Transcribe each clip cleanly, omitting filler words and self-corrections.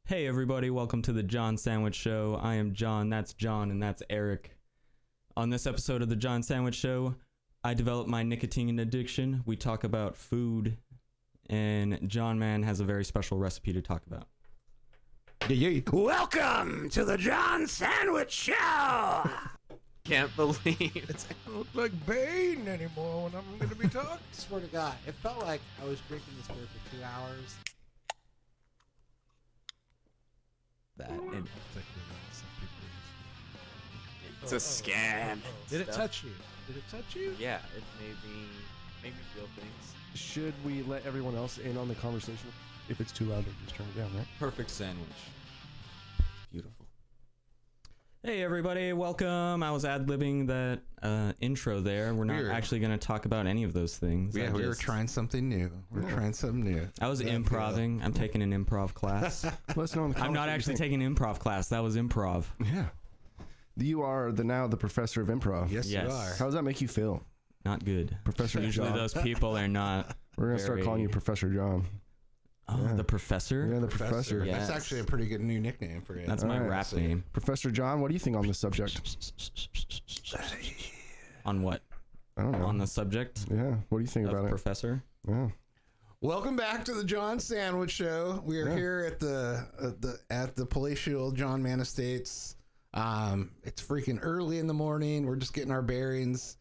Hey everybody, welcome to the John Sandwich Show. I am John, that's John, and that's Eric. On this episode of the John Sandwich Show, I developed my nicotine addiction. We talk about food, and John Man has a very special recipe to talk about. Welcome to the John Sandwich Show! Can't believe It's I don't look like Bane anymore when I'm going to be talking. Swear to God, it felt like I was drinking this beer for 2 hours. that. And it's a scam. Did it touch you? Did it touch you? Yeah, it made me feel things. Should we let everyone else in on the conversation? If it's too loud, then just turn it down, right? Perfect sandwich. Beautiful. Hey everybody, welcome. I was ad-libbing that intro there. We're not actually going to talk about any of those things. Yeah, we were trying something new. I was improving. I'm taking an improv class. Let's know in the I'm not actually taking an improv class. That was improv. Yeah. You are now the professor of improv. Yes, Yes. you are. How does that make you feel, Not good. Professor Usually John? those people are not. We're going to start calling you Professor John. Oh, Yeah. the professor? Yeah, the professor. Yeah. That's actually a pretty good new nickname for you. That's my Alright. rap name. Professor John, what do you think on this subject? On what? I don't know. On the subject Yeah, what do you think of about it? professor? Yeah. Welcome back to the John Sandwich Show. We are here at the palatial John Man Estates. It's freaking early in the morning. We're just getting our bearings.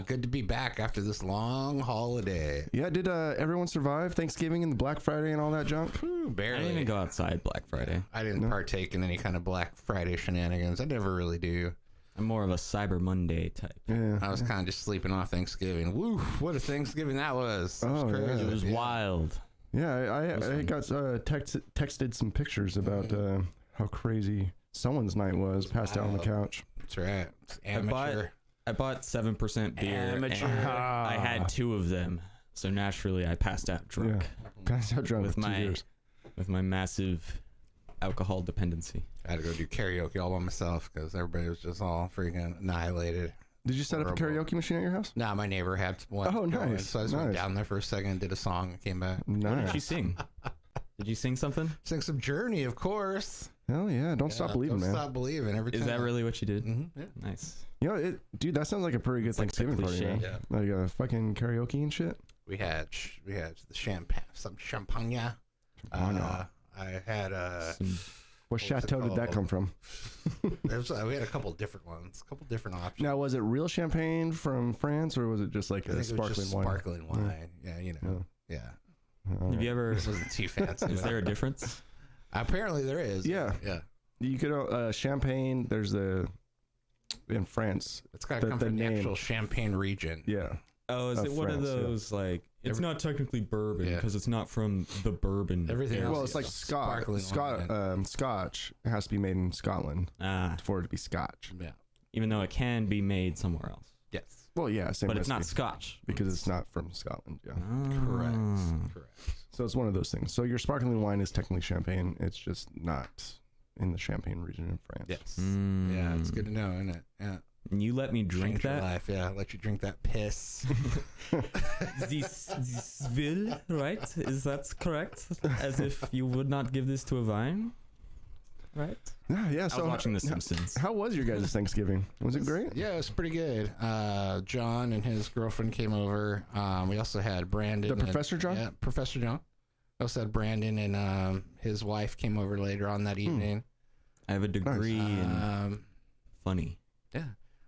Good to be back after this long holiday. Yeah, did everyone survive Thanksgiving and the Black Friday and all that junk? Whew, I barely. didn't even go outside Black Friday. I didn't partake in any kind of Black Friday shenanigans. I never really do. I'm more of a Cyber Monday type. Yeah. I was kind of just sleeping off Thanksgiving. Woo, what a Thanksgiving that was. It was Oh, crazy. yeah. It was wild. Yeah, I got texted some pictures about how crazy someone's night was, passed out on the couch. That's right. It's amateur. I bought 7% beer. Amateur. And I had 2 of them, so naturally I passed out drunk Yeah. Passed out drunk with with 2 my beers. with my massive alcohol dependency. I had to go do karaoke all by myself because everybody was just all freaking annihilated. Did you set up a Horrible. karaoke machine at your house? Nah, my neighbor had one. Oh, going, nice, So I just went nice. down there for a second, did a song, and came back. What did you Nice. sing? Did you sing something? Sing some Journey, of course. Hell yeah! Don't stop believing, Don't man. stop believing. Every Is time. that really what you did? Mm-hmm. Yeah. Nice. You know, dude, that sounds like a pretty good It's like the Thanksgiving party, cliche. man. Like a fucking karaoke and shit. We had the champagne, some champagne. I had What was it chateau did that called? come from? we had a couple different ones, a couple different options. Now, was it real champagne from France, or was it just like I a think it was sparkling just wine? sparkling wine. Yeah, you know. Yeah. Have you ever? This wasn't too fancy. Is there a difference? Apparently there is. Yeah. Yeah. You could champagne. There's in France. It's got to come the from the name. actual Champagne region. Yeah. Oh, is Of it one of France, yeah. those like? It's not technically bourbon Yeah. because it's not from the bourbon. Everything area. else Well, it's like sparkling wine. Scotch has to be made in Scotland for it to be Scotch. Yeah. Even though it can be made somewhere else, Yes. Well, yeah, same but it's not recipe, Scotch because it's not from Scotland. Yeah. Correct. Correct. So it's one of those things. So your sparkling wine is technically champagne. It's just not in the Champagne region in France. Yes. Mm. Yeah, it's good to know, isn't it? Yeah. And you let me drink Change your that. life. Yeah, let you drink that piss. This will, right? Is that correct? As if you would not give this to a vine, right? Yeah. I So was watching The Simpsons. How was your guys' Thanksgiving? Was it great? Yeah, it was pretty good. John and his girlfriend came over. We also had Brandon. The Professor John? Yeah, Professor John. We also had Brandon and his wife came over later on that evening. I have a degree in funny. Yeah.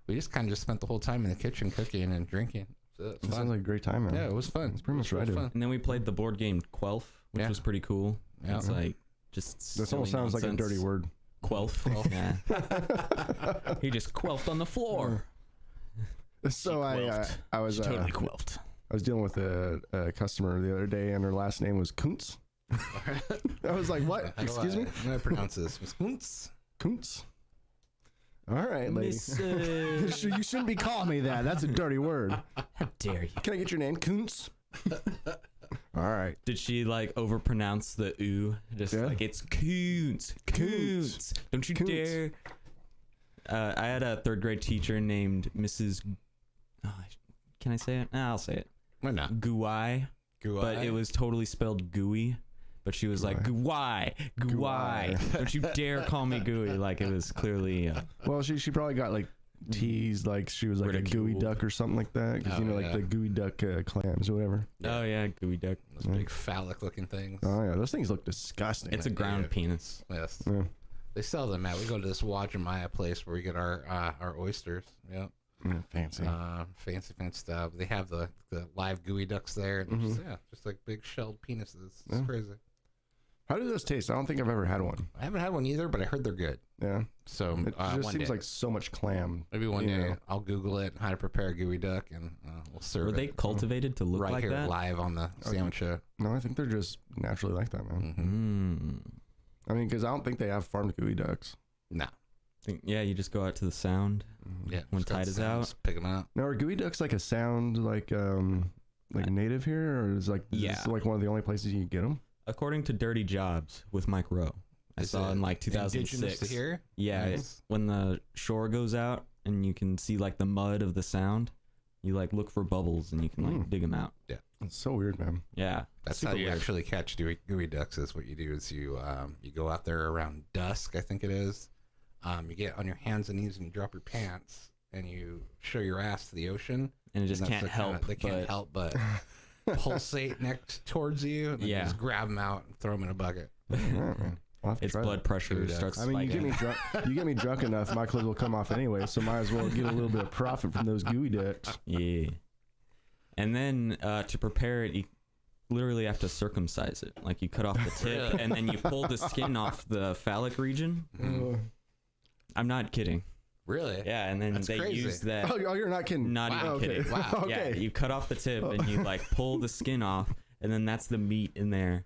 We just kind of just spent the whole time in the kitchen cooking and drinking. So it was That fun. sounds like a great time, man. Yeah, it was fun. That's pretty much It was what I real do. fun. And then we played the board game Quelf, which Yeah. was pretty cool. Yeah. It's like just This almost sounds like a dirty word. Quelf. Yeah. He just quelfed on the floor. So I was She totally quelfed. I was dealing with a customer the other day, and her last name was Kuntz. I was like, "What? How do Excuse me, I'm going to pronounce this. Miss Kuntz. Kuntz." All right, lady. Miss, You shouldn't be calling me that. That's a dirty word. how dare you? Can I get your name, Kuntz? All right. Did she like overpronounce the ooh? Just Yeah. like it's Kuntz. Kuntz. Don't you Kuntz. dare. I had a 3rd grade teacher named Mrs. Can I say it? Nah, I'll say it. Why not? Guai. But it was totally spelled gooey. but she was like, "Why? Why? Don't you dare call me gooey!" Like it was clearly. Well, she probably got like teased, like she was like a gooey Ridiculed. duck or something like that, because like the gooey duck clams or whatever. Oh yeah, gooey duck. Those big phallic looking things. Oh yeah, those things look disgusting. It's a ground penis. Yes. Yeah. They sell them at. We go to this Wajimaya place where we get our oysters. Yeah. Fancy. Fancy stuff. They have the live gooey ducks there. And just like big shelled penises. It's crazy. How do those taste? I don't think I've ever had one. I haven't had one either, but I heard they're good. Yeah. So It just one seems day, like so much clam. maybe one you day know. I'll Google it, how to prepare a gooey duck, and we'll serve Were they it cultivated to look right like here that? live on the sandwich show. No, I think they're just naturally like that, man. Mm. I mean, because I don't think they have farmed gooey ducks. No. Yeah, you just go out to the sound. Yeah. When just got tide is sounds, pick them out. Now, are gooey ducks like a sound like native here, or is like this like one of the only places you can get them? According to Dirty Jobs with Mike Rowe, I Is saw it in like 2006. Indigenous to here? Yeah, Nice. when the shore goes out and you can see like the mud of the sound, you like look for bubbles and you can like dig them out. It's so weird, man. Yeah, That's super how you weird. actually catch gooey ducks. Is what you do is you go out there around dusk, I think it is. You get on your hands and knees and you drop your pants and you show your ass to the ocean. and it just And that's can't the kinda- help. They can't but help but pulsate next towards you. And then you Yeah. just grab them out and throw them in a bucket. All right, man. I'll have to its try blood that. pressure Gooey ducks. starts I mean, you spiking. get me drunk enough, my clothes will come off anyway, so might as well get a little bit of profit from those gooey ducks. Yeah. And then to prepare it, you literally have to circumcise it. Like you cut off the tip and then you pull the skin off the phallic region. I'm not kidding. Really? Yeah, and then That's they crazy. use that. Oh, you're not kidding. Not even Oh, okay. kidding. Wow. Yeah, Okay. you cut off the tip and you like pull the skin off, and then that's the meat in there,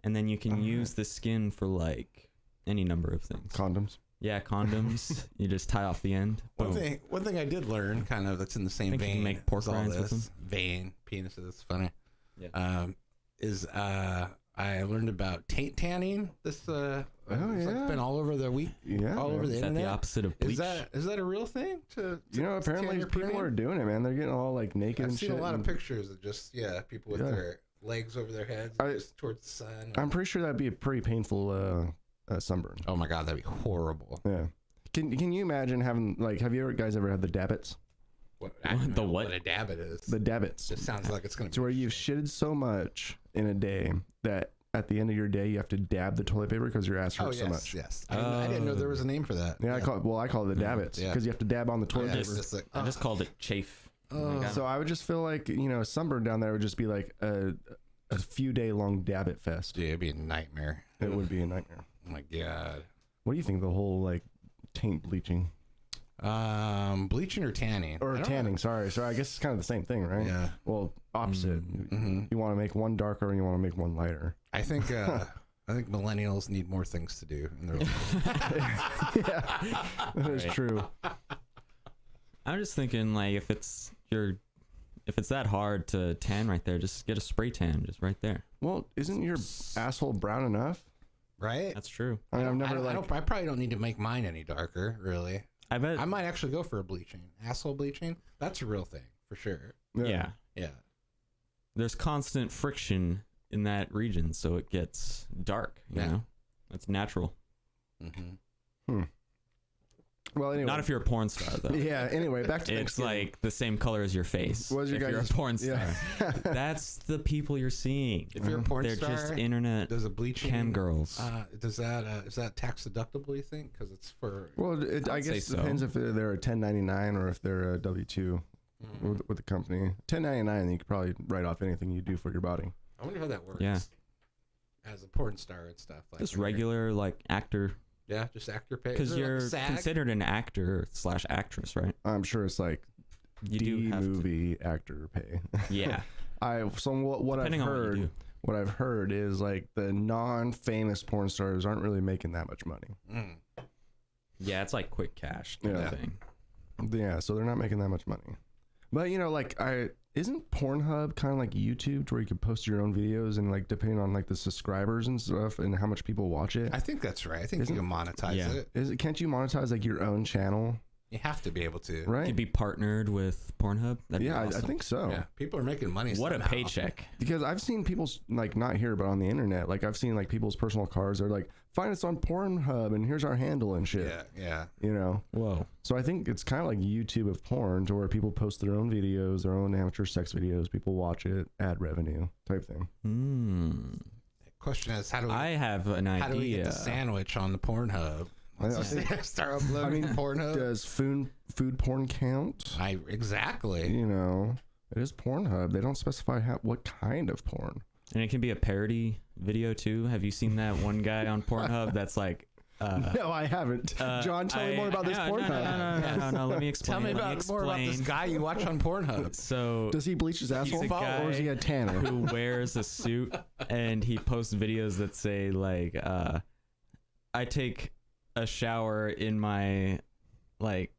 and then you can use the skin for like any number of things. Condoms. Yeah, condoms. You just tie off the end. Boom. One thing I did learn, kind of that's in the same Think you vein. can make pork as all rinds with this. Vein penises. Funny. Yeah. Is I learned about taint tanning. This it's like been all over the week. Yeah. All over man. the Is that internet. the opposite of bleach? Is that a real thing? To You know, to tan apparently your people period? are doing it, man. They're getting all like naked I've and seen shit. a lot of and pictures of just people with Yeah. their legs over their heads, just towards the sun. I'm pretty sure that'd be a pretty painful sunburn. Oh my god, that'd be horrible. Yeah. Can you imagine having like? Have you guys ever had the dabbits? I don't The know what? what a dabbit is. The dabbits. Just sounds like it's gonna It's be where you've shitted so much in a day that at the end of your day you have to dab the toilet paper because your ass hurts so much. Yes. I didn't know there was a name for that. Yeah, I call it the dabbits Yeah. because you have to dab on the toilet Yeah, paper. it's just like, I just called it chafe. So I would just feel like sunburn down there would just be like a few day long dabbit fest. dude, it'd be a nightmare. It would be a nightmare. Oh my god. What do you think of the whole like taint bleaching Bleaching or tanning? or I don't tanning? Sorry, I guess it's kind of the same thing, right? Yeah. Well, opposite. You want to make one darker and you want to make one lighter. I think millennials need more things to do in their life. Yeah, that is Right. true. I'm just thinking like if it's that hard to tan right there, just get a spray tan just right there. Well, isn't your asshole brown enough? Right? That's true. I mean, I've never I probably don't need to make mine any darker, really. I bet. I might actually go for a bleaching. Asshole bleaching? That's a real thing, for sure. yeah. Yeah. There's constant friction in that region, so it gets dark. You Yeah. know, that's natural. Mm-hmm. Well, anyway. Not if you're a porn star, though. Yeah. Anyway, back to It's Thanksgiving. like the same color as your face. What was your if you're a guys' porn star, Yeah. that's the people you're seeing. If you're a porn They're star, just internet does a bleaching cam girls. is that tax deductible? You think? Because it's for Well, I I'd say guess so. it depends if they're a 1099 or if they're a W2 with the company. 1099, you could probably write off anything you do for your body. I wonder how that works. Yeah. As a porn star and stuff. Like Just when you're- regular like actor, Yeah, just actor pay. because Is it like you're a SAG? considered an actor / actress, right? I'm sure it's like You D do have to. movie actor pay. Yeah. So what I've Depending on what you heard, do. what I've heard is like the non-famous porn stars aren't really making that much money. Mm. Yeah, it's like quick cash kind Yeah. of thing. Yeah, so they're not making that much money. But like isn't Pornhub kind of like YouTube, where you can post your own videos and like depending on like the subscribers and stuff and how much people watch it? I think that's right. I think Isn't- you can monetize Yeah. it. Can't you monetize like your own channel? You have to be able to. right? Could be partnered with Pornhub. That'd Yeah, be awesome. I think so. Yeah, people are making money. What a somehow. paycheck. Because I've seen people's, like, not here, but on the internet, like, I've seen, like, people's personal cards. They're like, find us on Pornhub, and here's our handle and shit. Yeah. You know? Whoa. So I think it's kind of like YouTube of porn, to where people post their own videos, their own amateur sex videos, people watch it, ad revenue type thing. Question is, how do we? I have an idea. How do we get the sandwich on the Pornhub? Let's I just think- start uploading Pornhub. Does food porn count? Exactly. You know, it is Pornhub. They don't specify what kind of porn. And it can be a parody video too. Have you seen that one guy on Pornhub that's like, No, I haven't. John, tell me more about this Pornhub. No, let me explain. Tell me more about this guy you watch on Pornhub. So Does he bleach his asshole, a or is he a tanner? who wears a suit and he posts videos that say like, I take a shower in my like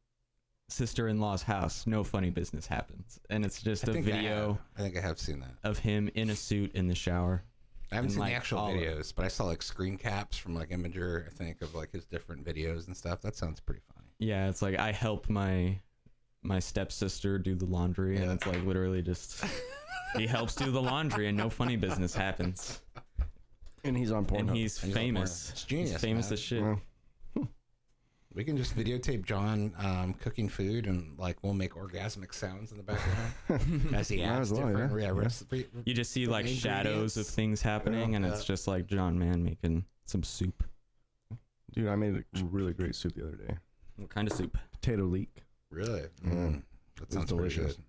sister-in-law's house, no funny business happens, and it's just a video I think I have seen that. of him in a suit in the shower. I haven't And, seen like, the actual all of it. videos, but I saw like screen caps from like Imager, I think, of like his different videos and stuff. That sounds pretty funny. Yeah, it's like I help my stepsister do the laundry, and it's like literally just he helps do the laundry, and no funny business happens, And he's on Pornhub. and he's on famous. Pornhub. It's genius, He's famous man. as shit. Well, We can just videotape John cooking food, and like we'll make orgasmic sounds in the background as he Might adds as well, different yeah. recipe. You just see like shadows of Ingredients. things happening, and it's just like John Man making some soup. dude, I made a really great soup the other day. What kind of soup? Potato leek. Really? Mm. That sounds delicious. delicious.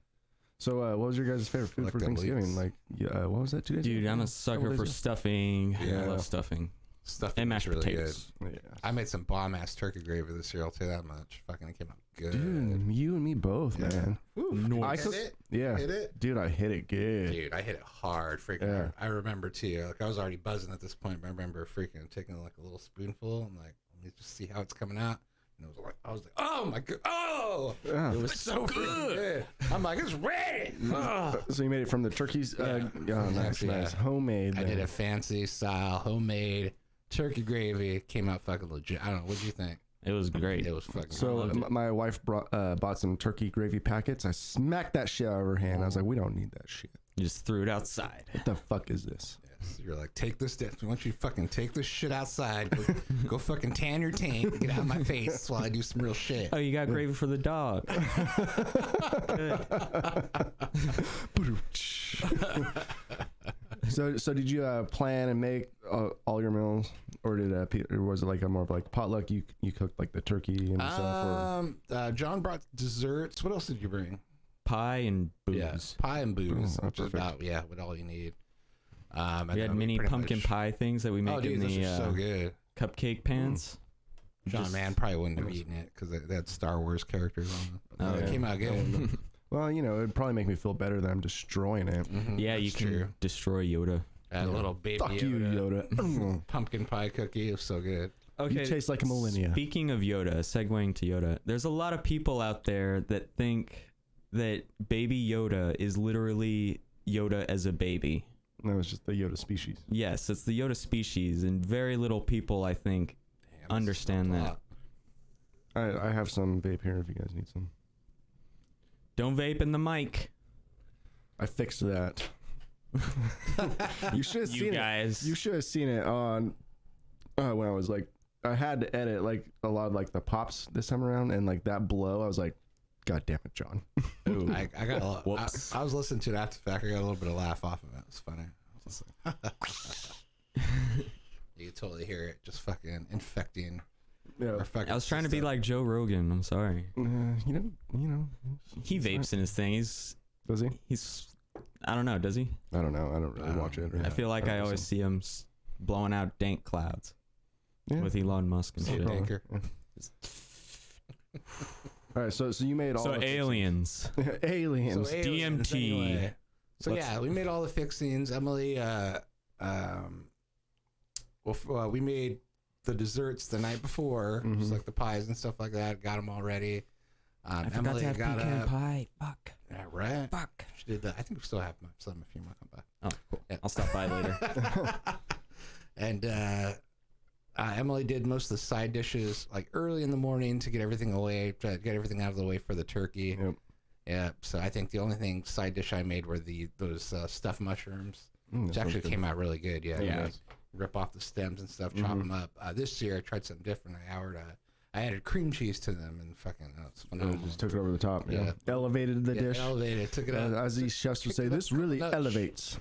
So, what was your guys' favorite food like for them Thanksgiving? leeks. Like, what was that? 2 days Dude, ago? I'm a sucker days for ago? stuffing. Yeah. I love stuffing Stuff and mashed really potatoes. good. Yeah. I made some bomb ass turkey gravy this year. I'll tell you that much. Fucking, it came out good. Dude, you and me both, Yeah. man. No. I Hit cook- it? Yeah. Hit it? Dude, I hit it good. Dude, I hit it hard. Freaking, Yeah. I remember too. Like I was already buzzing at this point, but I remember freaking taking like a little spoonful and like, let me just see how it's coming out. And it was like, I was like, oh my god, oh, Yeah. it was so freaking good. I'm like, it's ready. Oh. So you made it from the turkeys? Yeah. Nice, Yeah. nice. Homemade. I did then. a fancy style homemade turkey gravy. Came out fucking legit. I don't know. What'd you think? It was great. It was fucking. So loved it. my wife bought some turkey gravy packets. I smacked that shit out of her hand. I was like, we don't need that shit. You just threw it outside. What the fuck is this? Yes, you're like, take this. Why don't you fucking take this shit outside? Go fucking tan your tank. Get out of my face while I do some real shit. Oh, you got gravy for the dog. So did you plan and make all your meals, or or was it like a more of like potluck? You cooked like the turkey and stuff. Or? John brought desserts. What else did you bring? Pie and booze. Yes, pie and booze, Oh, which is perfect. about what all you need. And We had then mini pretty pumpkin much- pie things that we make Oh, dude, in those the are so good. cupcake pans. John Just- Man probably wouldn't have eaten it because they had Star Wars characters on it. But Oh, it yeah. came out good. Well, it'd probably make me feel better that I'm destroying it. Mhm, Yeah, you that's can true. destroy Yoda. That little baby Fuck you, Yoda. pumpkin pie cookie is so good. Okay, taste like a millennia. Speaking of Yoda, segueing to Yoda, there's a lot of people out there that think that Baby Yoda is literally Yoda as a baby. That was just the Yoda species. Yes, it's the Yoda species, and very little people, I think, Damn, understand this is a that. lot. I have some vape here if you guys need some. Don't vape in the mic, I fixed that. You should have you seen guys. it. You should have seen it on when I was like, I had to edit like a lot of like the pops this time around, and like that blow, I was like, God damn it, John. Ooh. I got a lot. Whoops. I was listening to it after the fact. I got a little bit of laugh off of it. It was funny. I was just like, you could totally hear it just fucking infecting. Yeah. Our fucking I was trying to be system. like Joe Rogan. I'm sorry. You know. He vapes in his thing. Does he? He's I don't know. Does he? I don't know. I don't really watch it. Or I feel like I don't always listen. see him blowing out dank clouds Yeah. with Elon Musk and See shit. it, Danker. All right, so you made all So the aliens. aliens. So aliens, DMT. anyway. So Let's- yeah, we made all the fixings. Emily, we made the desserts the night before, just Mhm. like the pies and stuff like that. Got them all ready. I forgot Emily to have got pecan up. pie. Fuck. Yeah, right. Fuck. She did that. I think we still have some. A few more come by. Oh, cool. Yeah. I'll stop by later. And Emily did most of the side dishes like early in the morning to get everything away, to get everything out of the way for the turkey. Yep. Yeah. So I think the only thing side dish I made were those stuffed mushrooms, Mm, which that sounds actually good. came out really good. Yeah. Yeah. Like, rip off the stems and stuff, chop them up. This year I tried something different. I added cream cheese to them and fucking it's phenomenal. Just took it over the top. Yeah. Yeah. Elevated the dish. Elevated, took it out. As these chefs would Kicked say, it up this a really notch. elevates.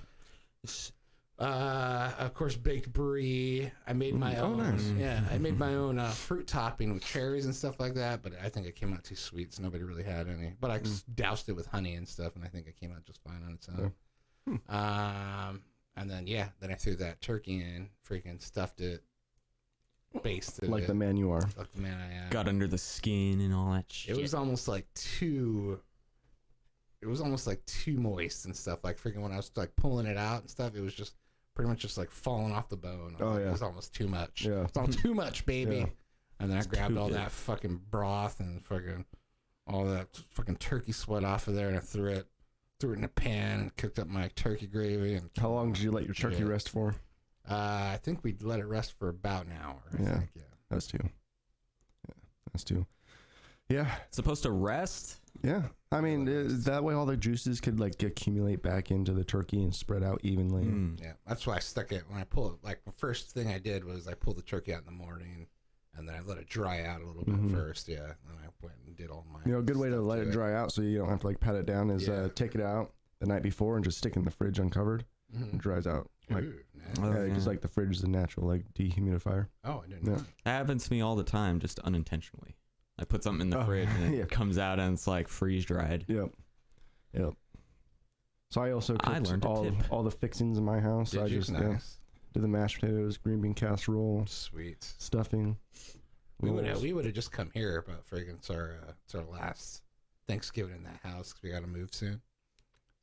Of course, baked brie. I made my Oh, own. nice. Yeah, I made my own fruit topping with cherries and stuff like that. But I think it came out too sweet, so nobody really had any. But I doused it with honey and stuff, and I think it came out just fine on its own. And then then I threw that turkey in, freaking stuffed it, basted Like it, the man you are. like the man I am. Got under the skin and all that shit. It was almost like too. It was almost like too moist and stuff. Like freaking when I was like pulling it out and stuff, it was just pretty much just like falling off the bone. Oh, Like, yeah. it was almost too much. Yeah. It's all too much, baby. Yeah. And then I grabbed too all good. that fucking broth and fucking all that fucking turkey sweat off of there, and I threw it in a pan and cooked up my turkey gravy. And How long did you let your turkey Yeah. rest for? I think we let it rest for about an hour. I Yeah. think, That's two. Yeah, that's two. Yeah, It's supposed to rest. yeah. I mean, that way all the juices could like accumulate back into the turkey and spread out evenly. Mm. Yeah, that's why I stuck it when I pull it. Like the first thing I did was I pulled the turkey out in the morning, and then I let it dry out a little bit first. Yeah, and I went and did all my. You know, a good way to stuff let it dry out so you don't have to like pat it down is Yeah. take it out the night before and just stick it in the fridge uncovered. Mhm. It dries out. Like, Ooh, nice. Oh, yeah, yeah. just like the fridge is a natural like dehumidifier. Oh, I didn't Yeah. know. That happens to me all the time, just unintentionally. I put something in the Oh, fridge and it yeah. comes out and it's like freeze dried. Yep. Yep. So I also I cooked learned a tip. all the fixings in my house. So Did I you? just Nice. did the mashed potatoes, green bean casserole, Sweet. stuffing. We would rolls. have just come here, but friggin' it's our last Thanksgiving in that house because we got to move soon.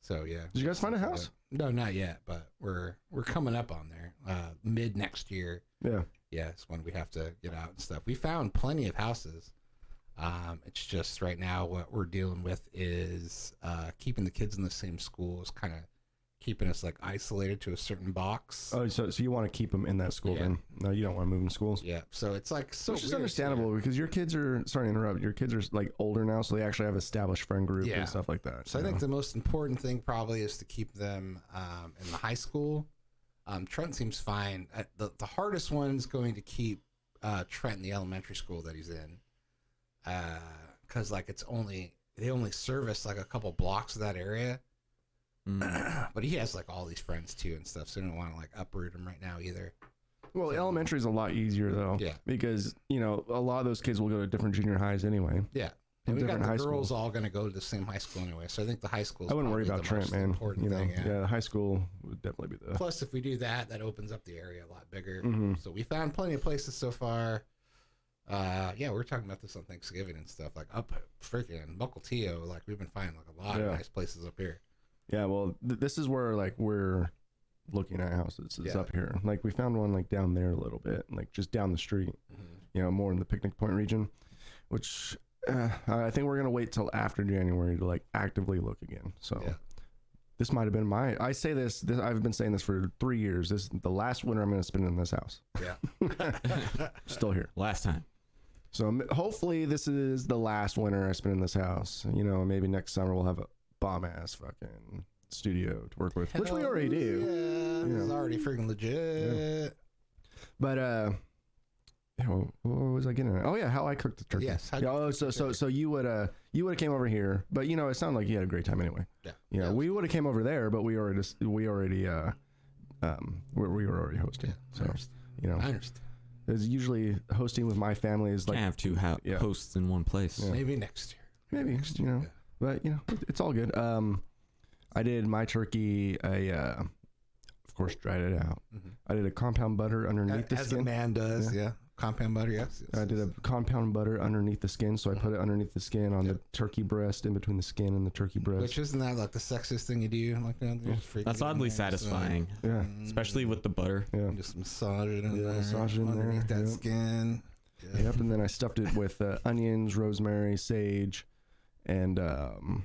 So yeah. Did you guys find a house? No, not yet, but we're coming up on there. Mid next year. Yeah. Yeah, it's when we have to get out and stuff. We found plenty of houses. It's just right now what we're dealing with is keeping the kids in the same schools, kind of keeping us like isolated to a certain box. Oh, so you want to keep them in that school Yeah. then? No, you don't want to move them schools. Yeah, so it's like so Which is weird understandable here. because your kids are, sorry to interrupt, your kids are like older now, so they actually have established friend group Yeah. and stuff like that. So I you think know? the most important thing probably is to keep them in the high school. Trent seems fine. The hardest one's going to keep Trent in the elementary school that he's in, because like they only service like a couple blocks of that area. Mm. But he has like all these friends too and stuff, so I don't want to like uproot him right now either. Well, elementary is a lot easier though. Yeah. Because, you know, a lot of those kids will go to different junior highs anyway. Yeah. In And we got different the high girls schools. all going to go to the same high school anyway, so I think the high school. I wouldn't worry about Trent, man. Important You know, thing, yeah, high school would definitely be the. Plus, if we do that, that opens up the area a lot bigger. Mhm. So we found plenty of places so far. Yeah, we were talking about this on Thanksgiving and stuff. Like up freaking Mukilteo, like we've been finding like a lot Yeah. of nice places up here. Yeah, well, this is where like we're looking at houses. It's Yeah. up here. Like we found one like down there a little bit, like just down the street. You know, more in the Picnic Point region, which I think we're gonna wait till after January to like actively look again. So Yeah. this might have been my. I say this. I've been saying this for 3 years. This is the last winter I'm gonna spend in this house. Yeah. Still here. Last time. So hopefully this is the last winter I spend in this house. You know, maybe next summer we'll have a bomb ass fucking studio to work with, which we already do. Yeah, it's already freaking legit. But yeah, what was I getting at? Oh yeah, how I cooked the turkey. Yes, how'd Yeah, you oh, cook the so you would have came over here, but you know it sounded like you had a great time anyway. Yeah. You know, Yeah. we would have came over there, but we were already hosting. I So understand. you know, I understand. it's usually hosting with my family is like Can't have two yeah. hosts in one place. Yeah. Maybe next year. maybe you know, Yeah. but you know it's all good. I did my turkey. I of course dried it out. Mhm. I did a compound butter underneath the As a skin. man does, yeah. Compound butter, yes. I did a compound butter underneath the skin, so I put it underneath the skin on the turkey breast, in between the skin and the turkey breast. Which isn't that like the sexiest thing you do? Like That's oddly satisfying, Yeah, especially with the butter. yeah. Just massage it in Yeah, there. massage it in there, underneath that yep. skin. Yeah. Yep, and then I stuffed it with onions, rosemary, sage, and thyme.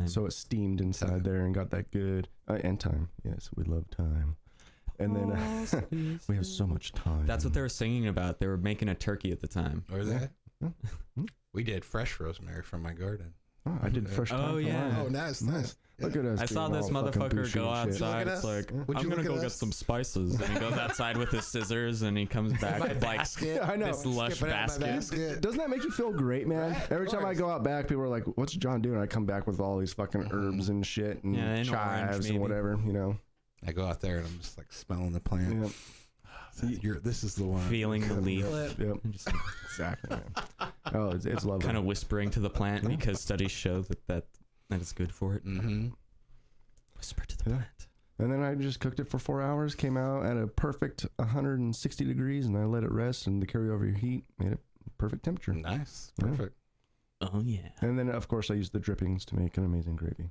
so it steamed inside there and got that good and thyme. Yes, we love thyme. And then we have so much time. That's what they were singing about. They were making a turkey at the time. Or that? Yeah. We did fresh rosemary from my garden. Oh, I did fresh. Oh, time for yeah. mine. Oh, nice. Look at us. I saw being this all fucking motherfucker bougie go and shit. outside. at It's us? like, Would I'm you gonna look go at get us? some spices. And he goes outside with his scissors and he comes back My with like basket. I know. this lush Skipping out my basket. Doesn't that make you feel great, man? Right, Every of time I course. go out back, people are like, "What's John doing?" I come back with all these fucking herbs and shit and Yeah, and orange, chives maybe. and whatever, you know. I go out there and I'm just like smelling the plant. Yep. This is the one. Feeling the leaf. Yep. Just Exactly, man. Oh, it's lovely. kind of whispering to the plant because studies show that is good for it. Mm-hmm. Whisper to the Yeah. plant. And then I just cooked it for 4 hours, came out at a perfect 160 degrees, and I let it rest, and the carryover heat made it perfect temperature. Nice. Yeah. Perfect. Oh yeah. And then, of course, I used the drippings to make an amazing gravy.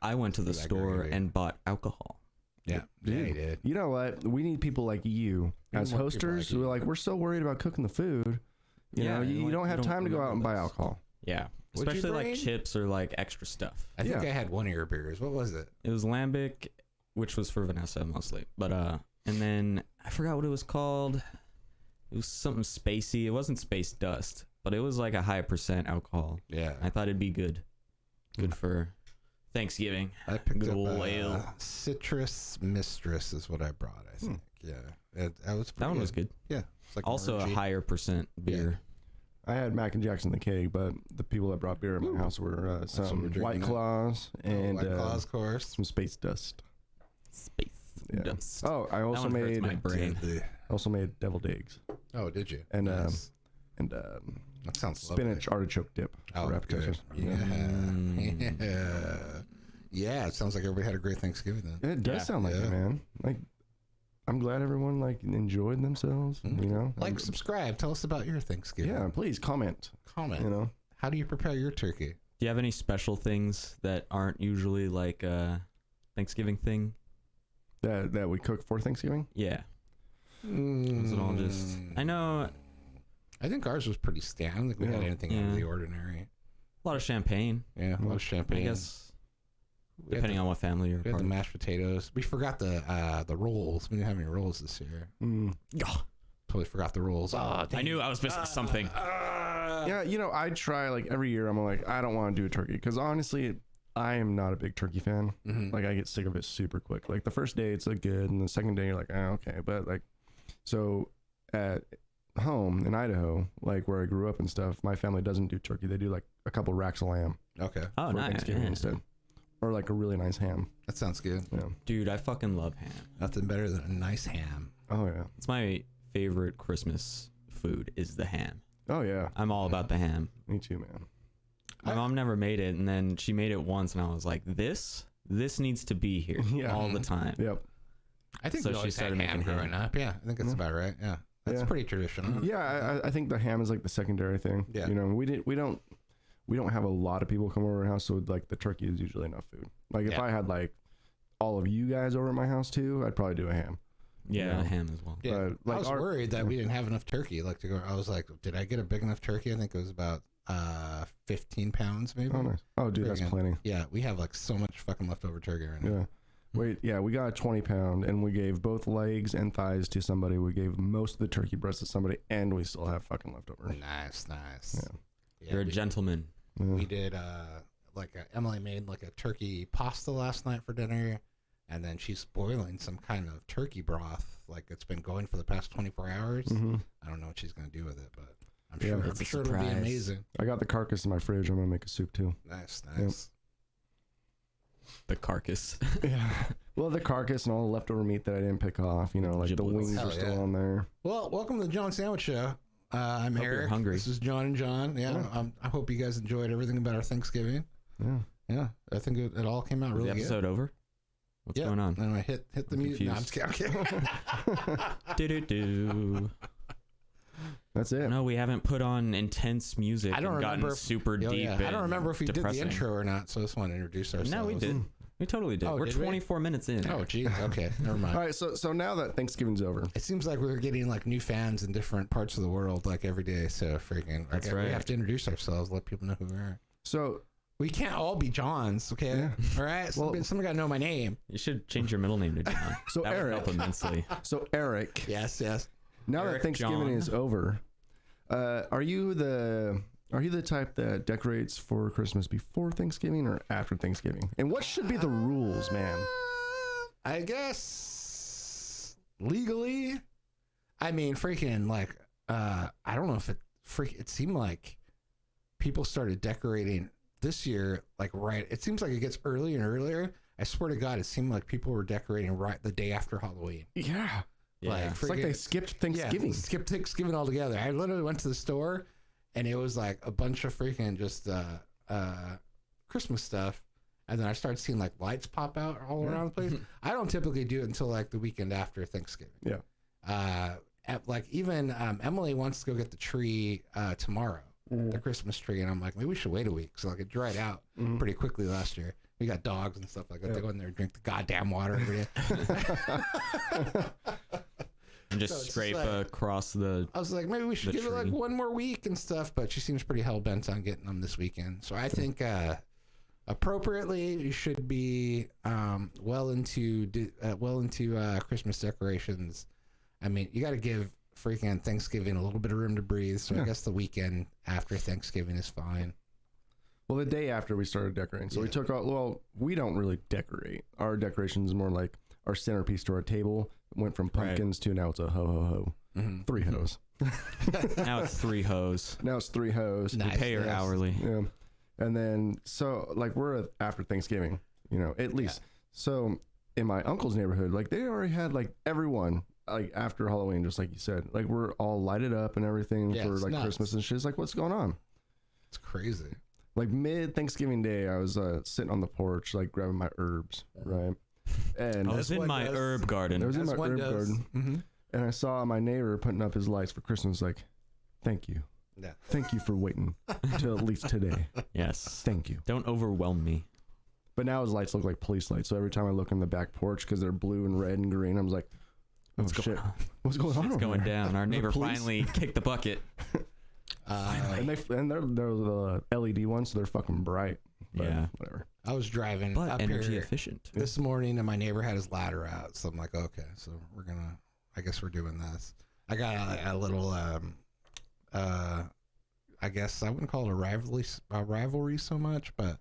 I went to the That store gravy. and bought alcohol. Yeah. Yeah, Dude. he did. You know what? We need people like you We as need more people hosters. like you. We're like, we're so worried about cooking the food. You know, you don't have time to go out and buy alcohol. Yeah. What'd you Especially like bring? chips or like extra stuff. I think Yeah. I had one of your beers. What was it? It was lambic, which was for Vanessa mostly. But and then I forgot what it was called. It was something spacey. It wasn't space dust, but it was like a high percent alcohol. Yeah. I thought it'd be good. Good for Thanksgiving. I picked Good up old ale. Citrus Mistress is what I brought, I think. Yeah. That was That pretty one was good. good. Yeah. It's like Also a orangey. higher percent beer. I had Mac and Jackson the keg, but the people that brought beer at my house were what we're some drinking White now. Claws and White Claws, of course. some Space Dust. Space Yeah. dust. Oh, I also one hurts made my brain. deviled eggs Oh, did you? and Nice. and That sounds spinach artichoke dip lovely. for Oh, appetizers. good. Yeah. Yeah. It sounds like everybody had a great Thanksgiving then. It does Yeah. sound like Yeah. it, man. Like, I'm glad everyone like enjoyed themselves. Mhm. You know, Like, subscribe. Tell us about your Thanksgiving. yeah. Please comment. Comment. You know, How do you prepare your turkey? Do you have any special things that aren't usually like a Thanksgiving thing? that we cook for Thanksgiving. Yeah. Was it all just? I know I think ours was pretty standard. I don't think we had Yeah. anything out of Yeah. the ordinary. a lot of champagne. Yeah, a lot of champagne. I guess We had depending the- on what family you're We had part the of. mashed potatoes. We forgot the rolls. We didn't have any rolls this year. Totally forgot the rolls. Oh, I knew I was missing something. Yeah, you know, I try like every year. I'm like, I don't want to do a turkey because honestly, I am not a big turkey fan. Mhm. Like, I get sick of it super quick. Like the first day, it's like good, and the second day, you're like, oh, okay. But like, so at home in Idaho, like where I grew up and stuff, my family doesn't do turkey. They do like a couple racks of lamb Okay, Oh, for nice. Thanksgiving Yeah. instead, or like a really nice ham. that sounds good. Yeah. Dude, I fucking love ham. Nothing better than a nice ham. Oh yeah. It's my favorite Christmas food is the ham. Oh yeah. I'm all about the ham. Me too, man. My mom never made it, and then she made it once, and I was like, this needs to be here Yeah. all the time. Yep. I think So we she always had started ham making growing ham. up. Yeah, I think that's Yeah. about right. Yeah, that's Yeah. pretty traditional. Yeah, I think the ham is like the secondary thing. Yeah. You know, we don't have a lot of people come over our house, so like the turkey is usually enough food. Like if Yeah. I had like all of you guys over at my house too, I'd probably do a ham. Yeah, Yeah. ham as well. Yeah, Like I was our- worried that we didn't have enough turkey. Like to go, I was like, did I get a big enough turkey? I think it was about 15 pounds, maybe. Oh nice. Oh dude, that's Friggin' plenty. Yeah, we have like so much fucking leftover turkey right now. Yeah. Wait, yeah, we got a 20-pound, and we gave both legs and thighs to somebody. We gave most of the turkey breast to somebody, and we still have fucking leftover. Nice. Yeah. Yeah, You're a we- gentleman. Yeah. We did Emily made like a turkey pasta last night for dinner, and then she's boiling some kind of turkey broth. Like it's been going for the past 24 hours. Mhm. I don't know what she's gonna do with it, but I'm Yeah. sure It's I'm a sure it'll be surprise. amazing. I got the carcass in my fridge. I'm gonna make a soup too. Nice. The carcass. Yeah. Well, the carcass and all the leftover meat that I didn't pick off, you know, like Giblets. the wings Hell are still yeah. on there. Well, welcome to the John Sandwich Show. I'm Hope you're Eric. hungry. This is John and John. Yeah, Yeah. I hope you guys enjoyed everything about our Thanksgiving. Yeah. Yeah, I think it all came out Is really the episode over? What's good. going on? And I hit the I'm mute. No, I'm just kidding. Do-do-do. That's it. No, we haven't put on intense music. I don't and remember gotten if- super Oh, deep. yeah. I don't and remember if we depressing. did the intro or not, so I just want to introduce ourselves. No, we did. We totally did. Oh, We're did we? 24 minutes in. Oh, geez. Okay, never mind. All right, so now that Thanksgiving's over, It seems like we're getting like new fans in different parts of the world like every day. So freaking, That's we right. have to introduce ourselves, let people know who we are. so We can't all be Johns, okay? Yeah. All right. Somebody got to know my name. You should change your middle name to John. So That would Eric, help immensely. so Eric, Yes, yes. now Eric that Thanksgiving John. is over, are you the type that decorates for Christmas before Thanksgiving or after Thanksgiving? And what should be the rules, man? I guess legally, I mean, freaking like, I don't know if it seemed like people started decorating this year, like it seems like it gets earlier and earlier. I swear to God, it seemed like people were decorating right the day after Halloween. Yeah. Like, It's like they skipped Thanksgiving. Yeah, skipped Thanksgiving altogether. I literally went to the store and it was like a bunch of freaking just Christmas stuff. And then I started seeing like lights pop out all around the place. I don't typically do it until like the weekend after Thanksgiving. Yeah. Even Emily wants to go get the tree tomorrow, the Christmas tree. And I'm like, maybe we should wait a week. So like it dried out pretty quickly last year. We got dogs and stuff like that. They go in there and drink the goddamn water every day. And just So it's scrape just like- across the. I was like, maybe we should The give it like tree. one more week and stuff, but she seems pretty hell bent on getting them this weekend. So I think appropriately you should be well into Christmas decorations. I mean, you got to give freaking Thanksgiving a little bit of room to breathe. So I guess the weekend after Thanksgiving is fine. Well, the day after we started decorating, so we Yeah. took out. Well, we don't really decorate. Our decoration is more like our centerpiece to our table. Went from pumpkins to now it's a ho ho ho. Mm-hmm. 3 hoes. Now it's 3 hoes. Now it's 3 hoes. You pay her Nice. hourly. Yeah. And then so like we're after Thanksgiving, at least. So in my uncle's neighborhood, like they already had like everyone like after Halloween, just like you said, like we're all lighted up and everything Yeah, for it's like nuts. Christmas and shit. It's like, what's going on? It's crazy. Like mid Thanksgiving Day, I was sitting on the porch, like grabbing my herbs, right? And I was in one my does. herb garden. I was in As my one herb does. garden, Mm-hmm. and I saw my neighbor putting up his lights for Christmas. Like, thank you, Yeah. thank you for waiting till at least today. Yes. Thank you. Don't overwhelm me. But now his lights look like police lights. So every time I look in the back porch, because they're blue and red and green, I'm like, oh What's shit, going on? what's going on? It's over going there? down. Our The neighbor police? finally kicked the bucket. And they're the LED ones, so they're fucking bright. But Yeah. whatever. I was driving But up energy here efficient. this morning and my neighbor had his ladder out. So I'm like, okay, so I guess we're doing this. I got a little, I guess I wouldn't call it a rivalry so much, but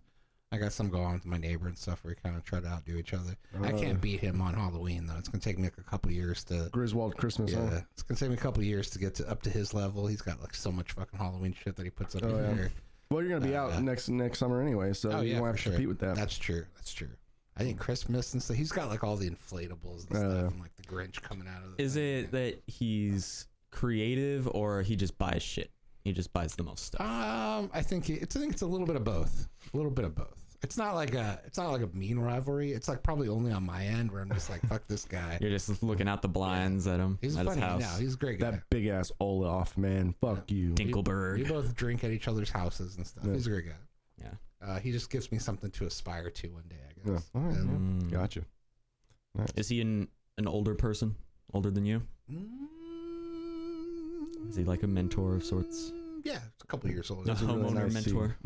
I got some going on with my neighbor and stuff where we kind of try to outdo each other. I can't beat him on Halloween though. It's going to take me like a couple years to, Griswold Christmas. yeah, Huh? it's going to take me a couple years to get up to his level. He's got like so much fucking Halloween shit that he puts up Oh, yeah. here. Well, you're gonna be out next summer anyway, so Oh, you yeah, won't have for to compete with that. That's true. That's true. I think Christmas and stuff. He's got like all the inflatables and stuff, and like the Grinch coming out of the Is thing. it that he's creative or he just buys shit? He just buys the most stuff. I think it's a little bit of both. A little bit of both. It's not like a mean rivalry. It's like probably only on my end where I'm just like, fuck this guy. You're just looking out the blinds at him. He's at funny his house. now. He's a great guy. That big ass Olaf, man. Fuck you. We Dinkelberg. both drink at each other's houses and stuff. Yeah. He's a great guy. Yeah. He just gives me something to aspire to one day, I Yeah. guess. All right, Yeah. man. Mm. Gotcha. Nice. Is he an older person? Older than you? Is he like a mentor of sorts? Yeah, it's a couple years older. A That's a really homeowner nice mentor?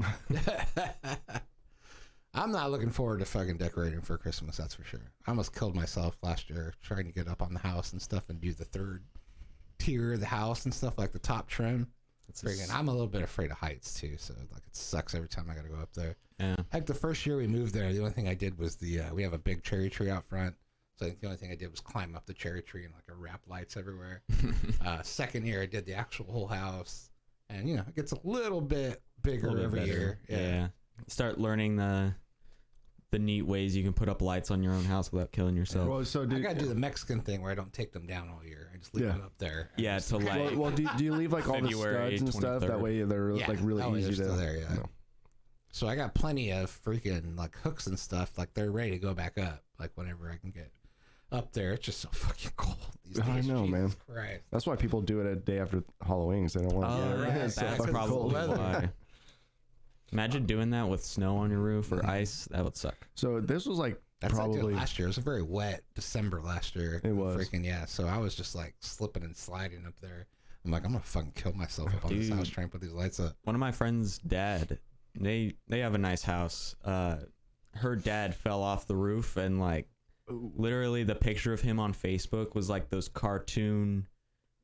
I'm not looking forward to fucking decorating for Christmas, that's for sure. I almost killed myself last year trying to get up on the house and stuff and do the third tier of the house and stuff, like the top trim. Friggin', I'm a little bit afraid of heights too, so like it sucks every time I gotta go up there. Yeah. Like the first year we moved there, the only thing I did was we have a big cherry tree out front. So I think the only thing I did was climb up the cherry tree and like I wrap lights everywhere. Second year I did the actual whole house, and it gets a little bit bigger A little bit every better. year. Yeah. Start learning the neat ways you can put up lights on your own house without killing yourself. Well, so I do, gotta do the Mexican thing where I don't take them down all year. I just leave Yeah. them up there. Yeah, to like well, do you leave like all the February studs and stuff? That 23rd. way they're Yeah. like really Oh, they're easy to. still there, yeah. So I got plenty of freaking like hooks and stuff. Like they're ready to go back up. Like whenever I can get up there. It's just so fucking cold these days. I know, Jesus man. Christ. That's why people do it a day after Halloween, because they don't want to. Oh, right. that's It's so fucking probably cold weather. why. Imagine doing that with snow on your roof or ice. That would suck. So this was like That's what I did probably. last year. It was a very wet December last year. It was. Freaking yeah. So I was just like slipping and sliding up there. I'm like, I'm gonna fucking kill myself up on this Dude. house trying to put these lights up. One of my friend's dad They have a nice house. Her dad fell off the roof, and like literally the picture of him on Facebook was like those cartoon,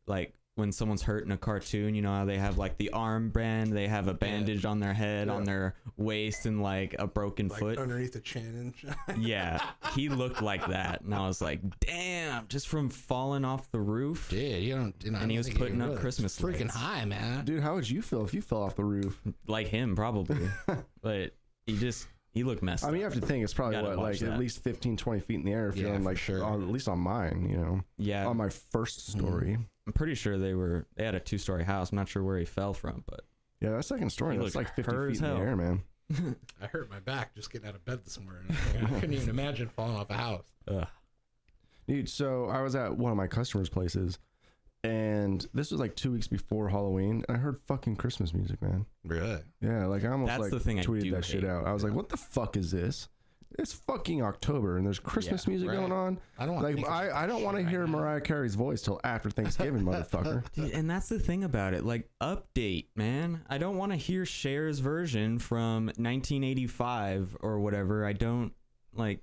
like when someone's hurt in a cartoon, you know how they have like the armband, they have a bandage on their head, on their waist, and like a broken foot underneath the chin and yeah, he looked like that, and I was like, damn, just from falling off the roof. Dude, you know, And he was putting up Christmas freaking lights. high, man. Dude, how would you feel if you fell off the roof? Like him, probably. But he looked messed up. I mean, you have to think it's probably Gotta what, watch like that. at least 15, 20 feet in the air, feeling for like, sure. at least on mine, you know. Yeah, On my first story. I'm pretty sure they had a 2-story house. I'm not sure where he fell from, but Yeah, that second story, He that's looked like 50 hurt feet as in the hell. air, man. I hurt my back just getting out of bed this morning. I couldn't even imagine falling off a house. ugh. Dude, so I was at one of my customers' places, and this was like 2 weeks before Halloween, and I heard fucking Christmas music, man. Really? Yeah, like I almost That's like the thing I tweeted do that shit hate. out. I was like, what the fuck is this? It's fucking October, and there's Christmas music right. going on. I don't want Like, I don't want to hear Mariah Carey's voice till after Thanksgiving, motherfucker. Dude, and that's the thing about it. Like, update, man. I don't want to hear Cher's version from 1985 or whatever. I don't, like,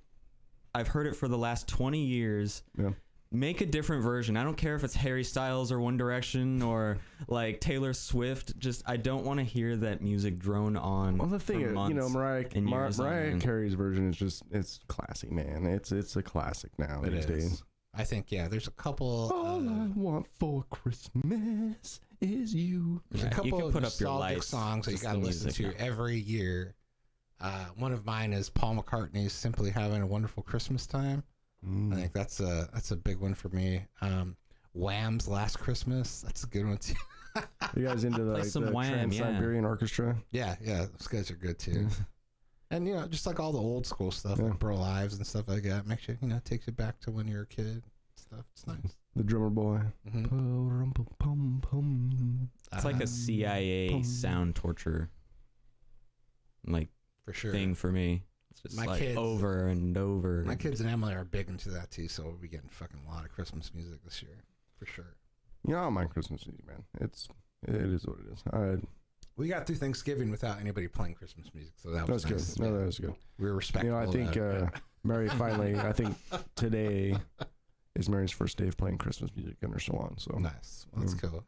I've heard it for the last 20 years. Yeah. Make a different version. I don't care if it's Harry Styles or One Direction or like Taylor Swift. Just I don't want to hear that music drone on. Well, the thing for is, months you know, Mariah and years on Mariah end. Carey's version is just, it's classy, man. It's a classic now It these is. days. I think, yeah, there's a couple. All I want for Christmas is you. There's Yeah, a you couple can of put up your nostalgic lights, songs that you just gotta the listen to music now. every year. One of mine is Paul McCartney's "Simply Having a Wonderful Christmas Time." I think that's a big one for me. Wham's "Last Christmas," that's a good one too. You guys into the, Play like, some the Wham, yeah. Trans-Siberian Orchestra? Yeah, those guys are good too. And you know, just like all the old school stuff, like Bro Lives and stuff like that, makes you, takes you back to when you were a kid. Stuff, it's nice. The drummer boy. Mm-hmm. It's like a CIA sound torture, like for sure thing for me. It's just My like kids- over and over. My kids and Emily are big into that too, so we'll be getting fucking a lot of Christmas music this year, for sure. You know, I don't mind Christmas music, man. It is what it is. We got through Thanksgiving without anybody playing Christmas music, so that That's was nice. good. No, that was good. We were respectful. You know, I think of that. Mary finally, I think today is Mary's first day of playing Christmas music in her salon. So nice. Well, that's cool.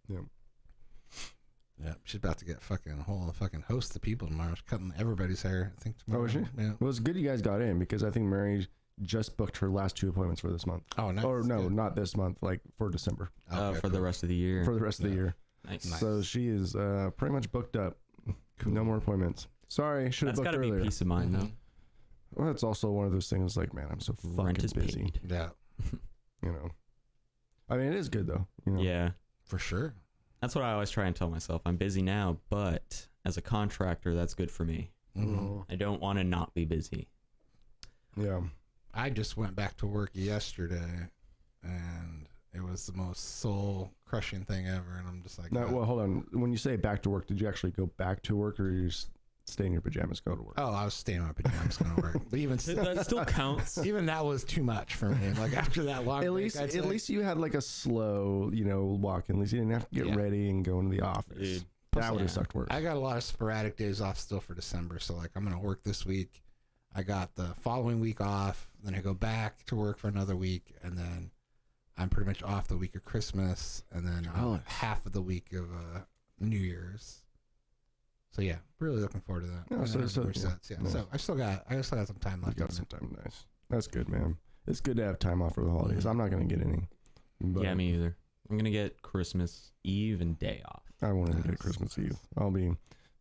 Yeah. Yeah, she's about to get fucking a whole fucking host of people tomorrow. She's cutting everybody's hair, I think, tomorrow. Oh, is she? Yeah. Well, it's good you guys got in because I think Mary just booked her last 2 appointments for this month. Oh, nice. Or no, Good. not this month, like for December, Okay, for the cool. rest of the year. for the rest of the year. Nice. Nice. So she is pretty much booked up. No more appointments. Sorry, should have That's booked got to be earlier. peace of mind, Mhm. though. Well, it's also one of those things like, man, I'm so Rent fucking is busy. paid. Yeah, You know, I mean, it is good though. You know? Yeah. for sure. That's what I always try and tell myself. I'm busy now, but as a contractor, that's good for me. Mhm. I don't want to not be busy. Yeah. I just went back to work yesterday, and it was the most soul-crushing thing ever. And I'm just like, No, well, hold on. When you say back to work, did you actually go back to work, or you just stay in your pajamas, go to work? oh, I was staying in my pajamas going to work. But even That still counts. even that was too much for me. Like after that long, At break, least, I'd say. at least you had like a slow, walk. At least you didn't have to get Yeah. ready and go into the office. Dude. That would have Yeah. sucked worse. I got a lot of sporadic days off still for December. So like I'm gonna work this week. I got the following week off. Then I go back to work for another week, and then I'm pretty much off the week of Christmas, and then half of the week of New Year's. So yeah, really looking forward to that. Yeah, And so- then so- resets, yeah. nice. So I still got some time You left. got in some there. time. Nice. That's good, man. It's good to have time off for the holidays. I'm not gonna get any. But Yeah, me either. I'm going to get Christmas Eve and day off. I won't even Nice. get Christmas Eve. I'll be.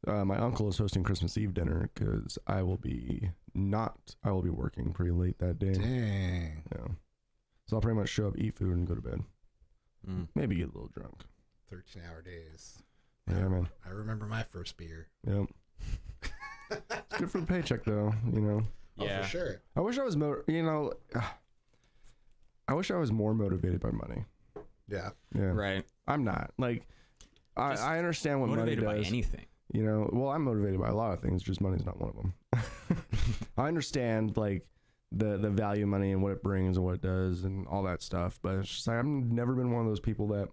My uncle is hosting Christmas Eve dinner because I will be working pretty late that day. Dang. Yeah. So I'll pretty much show up, eat food, and go to bed. Mm. Maybe get a little drunk. 13-hour days. Yeah, man. I remember my first beer. Yep. It's good for the paycheck, though. Oh, Yeah. for sure. I wish I was I wish I was more motivated by money. Yeah. Yeah. Right. I'm not. Like, Just I understand what money Motivated by does. anything. Well, I'm motivated by a lot of things. Just money's not one of them. I understand like the value of money and what it brings and what it does and all that stuff. But it's just like I've never been one of those people that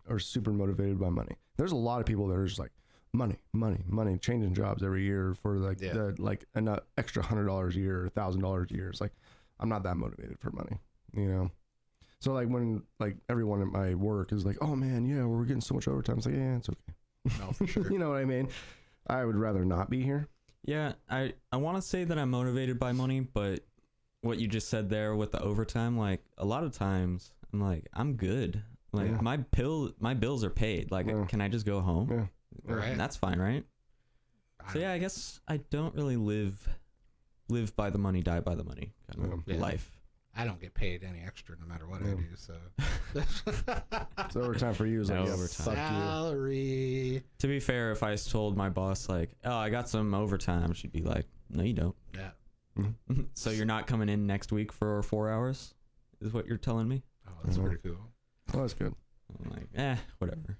are super motivated by money. There's a lot of people that are just like, money, changing jobs every year for like Yeah. the like an extra $100 a year, $1,000 a year. It's like I'm not that motivated for money, you know. So like when like everyone at my work is like, oh man, yeah, we're getting so much overtime. It's like, yeah, it's okay. No, for sure. You know what I mean? I would rather not be here. Yeah, I want to say that I'm motivated by money, but what you just said there with the overtime, like a lot of times I'm like, I'm good. Like Yeah. my bills are paid. Like, Yeah. can I just go home? Yeah. Right. That's fine, right? So yeah, I guess I don't really live by the money, die by the money kind of Yeah. life. I don't get paid any extra no matter what I Yeah. do. So So overtime for you is like, No yeah, overtime. fuck you. salary. To be fair, if I told my boss like, "Oh, I got some overtime," she'd be like, "No, you don't." Yeah. So you're not coming in next week for 4 hours, is what you're telling me? Oh, that's Mhm. pretty cool. Oh, that's good. I'm like, whatever.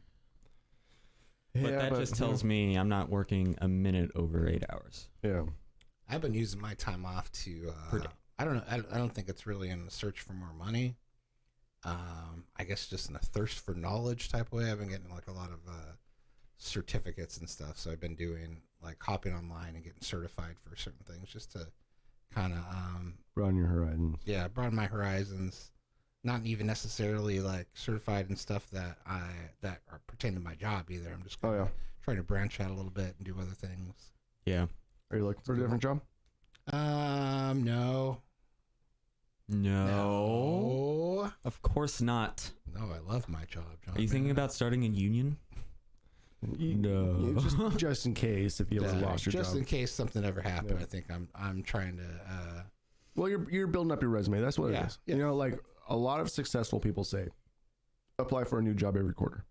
Yeah, But that just tells me I'm not working a minute over 8 hours. Yeah. I've been using my time off to. Per day. I don't know. I don't think it's really in the search for more money. I guess just in a thirst for knowledge type way. I've been getting like a lot of certificates and stuff. So I've been doing like hopping online and getting certified for certain things just to kind of Broaden your horizons. yeah, broaden my horizons. Not even necessarily like certified in stuff that are pertain to my job either. I'm just Oh kinda yeah. trying to branch out a little bit and do other things. Yeah. Are you looking for a different job? No. No. Of course not. No, I love my job, John. Are you thinking man. about starting a union? No. Yeah, just in case if you ever Yeah, lost your just job. in case something ever happened? Yeah. I think I'm trying to. Well, you're building up your resume. That's what Yeah, it is. yeah. You know, like a lot of successful people say, apply for a new job every quarter.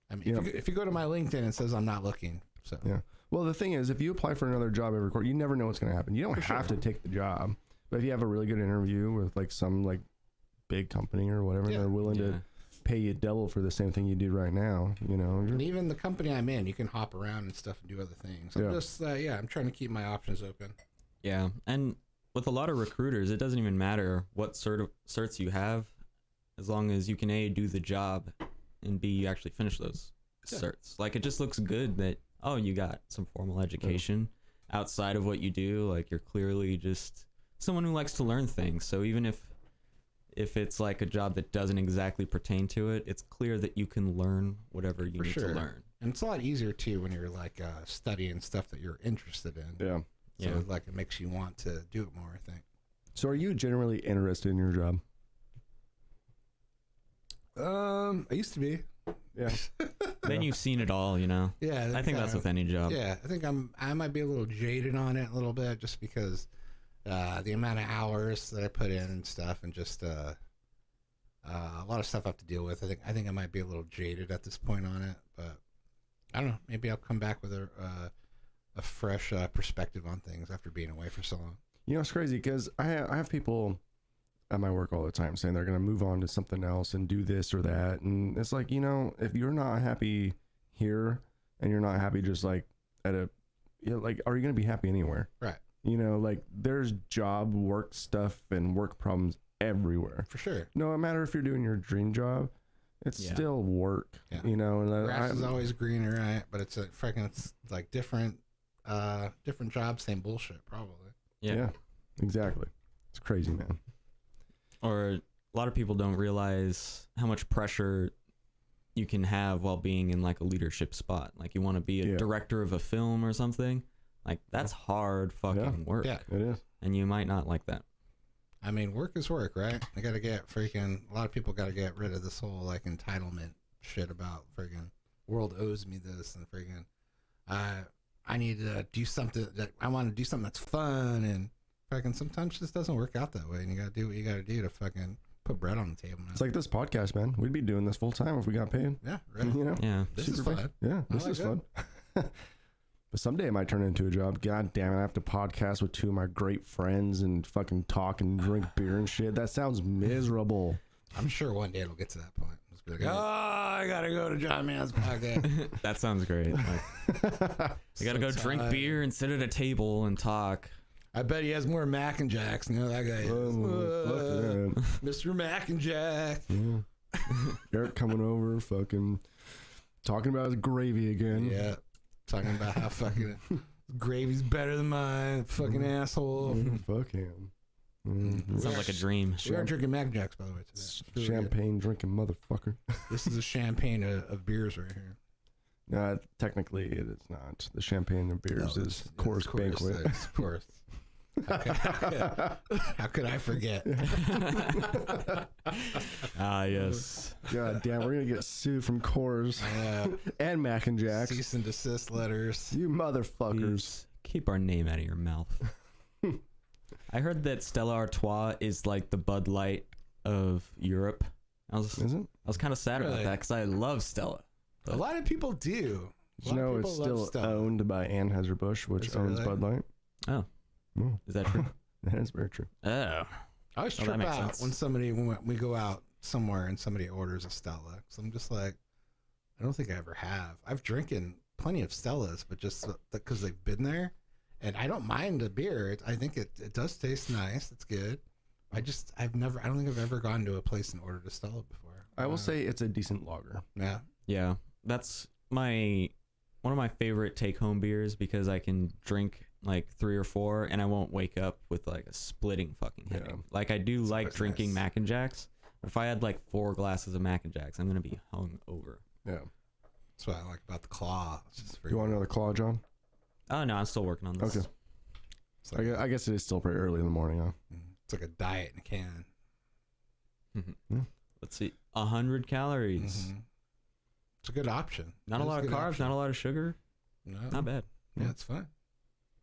I mean, Yeah. if you go to my LinkedIn, it says I'm not looking. So Yeah. Well, the thing is, if you apply for another job every quarter, you never know what's going to happen. You don't For have sure. to take the job, but if you have a really good interview with like some like big company or whatever, Yeah. they're willing Yeah. to pay you double for the same thing you do right now. You know, and you're, even the company I'm in, you can hop around and stuff and do other things. I'm Yeah. just I'm trying to keep my options open. Yeah. And with a lot of recruiters, it doesn't even matter what certs you have, as long as you can A, do the job, and B, you actually finish those Yeah. certs. Like, it just looks good that, oh, you got some formal education outside of what you do. Like, you're clearly just someone who likes to learn things. So even if it's like a job that doesn't exactly pertain to it, it's clear that you can learn whatever you For need sure. to learn. And it's a lot easier too when you're like studying stuff that you're interested in. yeah. So Yeah. like it makes you want to do it more. I think. So, are you generally interested in your job? I used to be. Yeah. Then you've seen it all, you know. Yeah. I think that's with any job. Yeah, I think I might be a little jaded on it a little bit just because the amount of hours that I put in and stuff, and just a lot of stuff I have to deal with. I think I might be a little jaded at this point on it, but I don't know. Maybe I'll come back with a fresh perspective on things after being away for so long. You know, it's crazy because I have people at my work all the time saying they're going to move on to something else and do this or that. And it's like, you know, if you're not happy here and you're not happy just like at a, you know, like, are you going to be happy anywhere? Right. You know, like there's job, work stuff and work problems everywhere. For sure. No matter if you're doing your dream job, it's Yeah. still work, Yeah. you know, and Grass is always greener, right? But it's it's like different jobs, same bullshit, probably. yeah, exactly. It's crazy, man. Or a lot of people don't realize how much pressure you can have while being in like a leadership spot. Like you want to be a Yeah. director of a film or something. Like that's hard fucking work. Yeah. It is. And you might not like that. I mean, work is work, right? I gotta get a lot of people gotta get rid of this whole like entitlement shit about freaking world owes me this and freaking I need to do something that I want to do something that's fun, and fucking sometimes it just doesn't work out that way, and you gotta do what you gotta do to fucking put bread on the table now. It's like this podcast, man. We'd be doing this full time if we got paid. Yeah, right. You know? Yeah. This is Super fun. Yeah, I this like is it. fun. But someday it might turn into a job. God damn it, I have to podcast with two of my great friends and fucking talk and drink beer and shit. That sounds miserable. I'm sure one day it'll get to that point. Just be like, oh, I gotta go to John Mann's podcast. That sounds great. Like, you gotta go drink tired. beer and sit at a table and talk. I bet he has more Mac and Jacks. You know that guy is. Oh, fuck Mr. Mac and Jack. yeah. Yeah. Eric coming over, fucking talking about his gravy again. Yeah. talking about how fucking gravy's better than mine, fucking asshole. Fuck him. Sounds like a dream. We are drinking Mac Jacks, by the way, today. It's really Champagne drinking motherfucker. good. This is a champagne of beers right here. Technically, it is not. The champagne and beers is Coors Banquet. Of course. How could I forget? Ah, yes. God damn, we're gonna get sued from Coors and Mac and Jacks. Cease and desist letters. You motherfuckers. Please keep our name out of your mouth. I heard that Stella Artois is like the Bud Light of Europe. Is it? I was kind of sad about Really? that because I love Stella. A lot of people do. Did you know it's still owned by Anheuser-Busch, which Is it owns really? Bud Light? Oh, Oh. is that true? That is very true. Oh, I always Oh, that trip makes out sense. when we go out somewhere and somebody orders a Stella. Because I'm just like, I don't think I ever have. I've drinking plenty of Stellas, but just because they've been there. And I don't mind the beer. I think it does taste nice. It's good. I don't think I've ever gone to a place and ordered a Stella before. I will say it's a decent lager. Yeah. yeah. That's one of my favorite take-home beers because I can drink like 3 or 4 and I won't wake up with like a splitting fucking headache. Yeah. Like I do like always drinking nice. Mac and Jacks. But if I had like 4 glasses of Mac and Jacks, I'm gonna be hung over. Yeah. That's what I like about the claw. It's just very You want another claw, John? Oh no, I'm still working on this. Okay. It's like, I guess it is still pretty early in the morning, huh? it's like a diet in a can. Yeah. Let's see, 100 calories. Mhm. It's a good option. Not It a is lot of good carbs, option. not a lot of sugar. No. Not bad. Yeah, it's fun.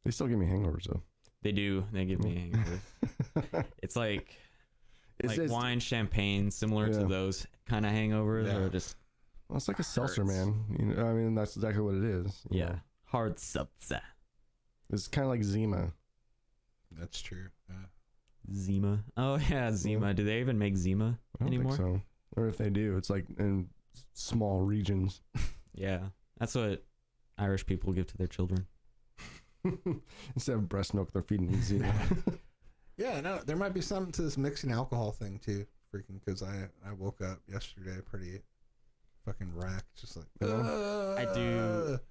They still give me hangovers though. They do. They give me hangovers. It's like It's wine, champagne, similar Yeah. to those kind of hangovers, Yeah. or just well, it's like a seltzer, hurts. man. You know, I mean, that's exactly what it is. you yeah, know. hard seltzer. It's kind of like Zima. That's true. Yeah. Zima. Oh yeah, Zima. Do they even make Zima I don't anymore? think so. Or if they do, it's like in small regions. Yeah, that's what Irish people give to their children. Instead of breast milk, they're feeding me Zima. Yeah, no, there might be something to this mixing alcohol thing too. Freaking, because I woke up yesterday pretty fucking wrecked, just like I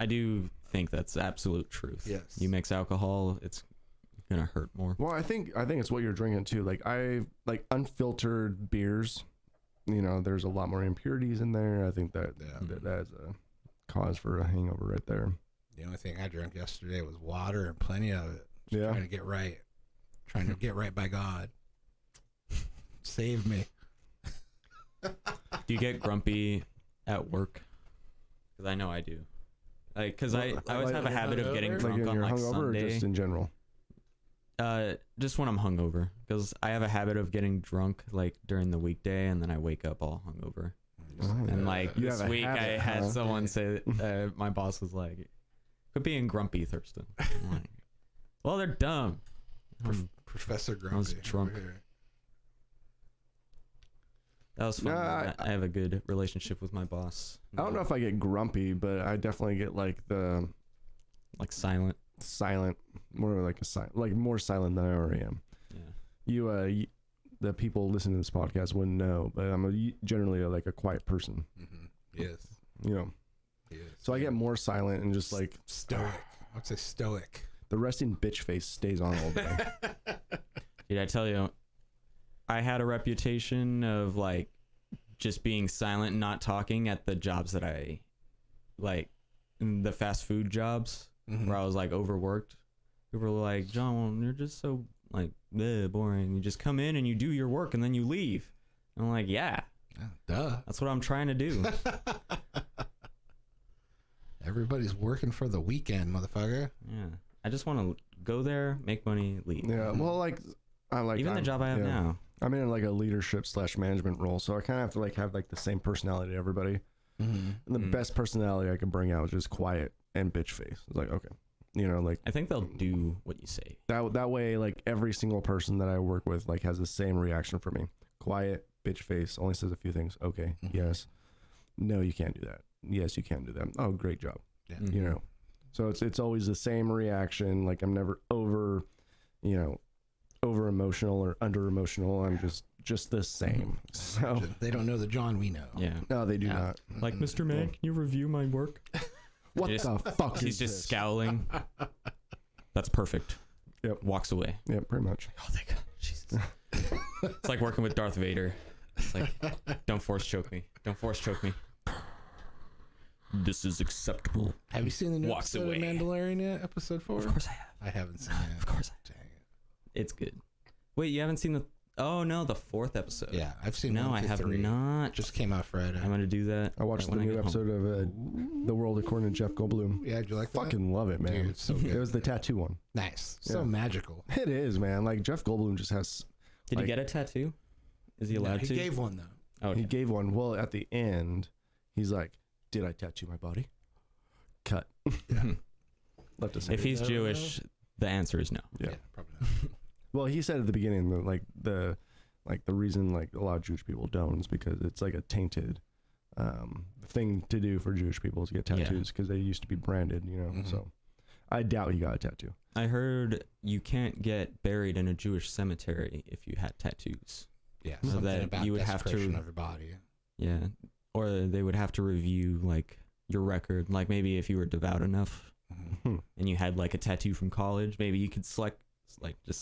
do think that's absolute truth. Yes. You mix alcohol, it's gonna hurt more. Well, I think it's what you're drinking too. Like unfiltered beers. You know, there's a lot more impurities in there. I think that Yeah. that is a cause for a hangover right there. The only thing I drank yesterday was water and plenty of it. Just Yeah. trying to get right, trying to get right by God. Save me. Do you get grumpy at work? Because I know I do. Like, because I always have a habit of getting hungover? drunk Like on you're like hungover or Sunday. just in general? Just when I'm hungover, because I have a habit of getting drunk like during the weekday, and then I wake up all hungover. Oh, And yeah. like You this have a week, I habit, had huh? someone say, my boss was like, "Quit being grumpy, Thurston." I'm like, well, they're dumb. Professor Grumpy. was drunk. over here. That was fun. No, I have a good relationship with my boss. I don't know if I get grumpy, but I definitely get like the Like silent. silent, more like more silent than I already am. Yeah. The people listening to this podcast wouldn't know, but I'm generally like a quiet person. Mhm. Yes. You know, He is. so I get more silent and just like stoic. I would say stoic. the resting bitch face stays on all day. Did I tell you? I had a reputation of like just being silent and not talking at the jobs that I like, the fast food jobs Mhm. where I was like overworked. People were like, "John, you're just so like boring. You just come in and you do your work and then you leave." And I'm like, "Yeah, Yeah, duh. that's what I'm trying to do." Everybody's working for the weekend, motherfucker. Yeah, I just want to go there, make money, leave. Yeah, well, like I like Even the job I have yeah. now. I'm in like a leadership / management role, so I kind of have to like have like the same personality to everybody. Mm-hmm. And the Mhm. best personality I can bring out is just quiet and bitch face. It's like, okay, you know, like I think they'll do what you say. that way, like every single person that I work with like has the same reaction for me. Quiet, bitch face, only says a few things. Okay, Mhm. yes, no, you can't do that. Yes, you can do that. Oh, great job. Yeah. Mhm. You know, so it's always the same reaction. Like I'm never over emotional or under emotional. I'm just the same. So They don't know the John we know. Yeah. no, they do Yeah. not. Like, Mr. Man, can you review my work? What Just- the fuck He's is just this? scowling. That's perfect. Yep. Walks away. Yeah, pretty much. Oh, thank God. Jesus. It's like working with Darth Vader. It's like, don't force choke me. Don't force choke me. This is acceptable. Have you seen the new Walks episode away. of Mandalorian yet? Episode 4? Of course I have. I haven't seen it. Of course Dang it. It's good. Wait, you haven't seen the... Oh, no, the 4th episode. Yeah, I've seen No, 1 I through have 3. not. Just came out Friday. I'm going to do that. I watched the when I new get home. episode of The World According to Jeff Goldblum. Yeah, did you like that? Fucking love it, man. Dude, it's so good. It was the tattoo one. Nice. So Yeah. magical. It is, man. Like Jeff Goldblum just has. Did like, he get a tattoo? Is he No, allowed he to? gave one, though. Oh, He gave one. Well, at the end, he's like, "Did I tattoo my body?" Cut. Left us. if hanging. he's Jewish, the answer is no. Yeah. Probably not. Well, he said at the beginning that the reason like a lot of Jewish people don't is because it's like a tainted thing to do for Jewish people to get Yeah. tattoos because they used to be branded, you know. Mhm. So I doubt he got a tattoo. I heard you can't get buried in a Jewish cemetery if you had tattoos. Yeah, So something that about you would have to- desecration of your body. Yeah. Or they would have to review, like, your record. Like, maybe if you were devout enough Mhm. and you had, like, a tattoo from college, maybe you could just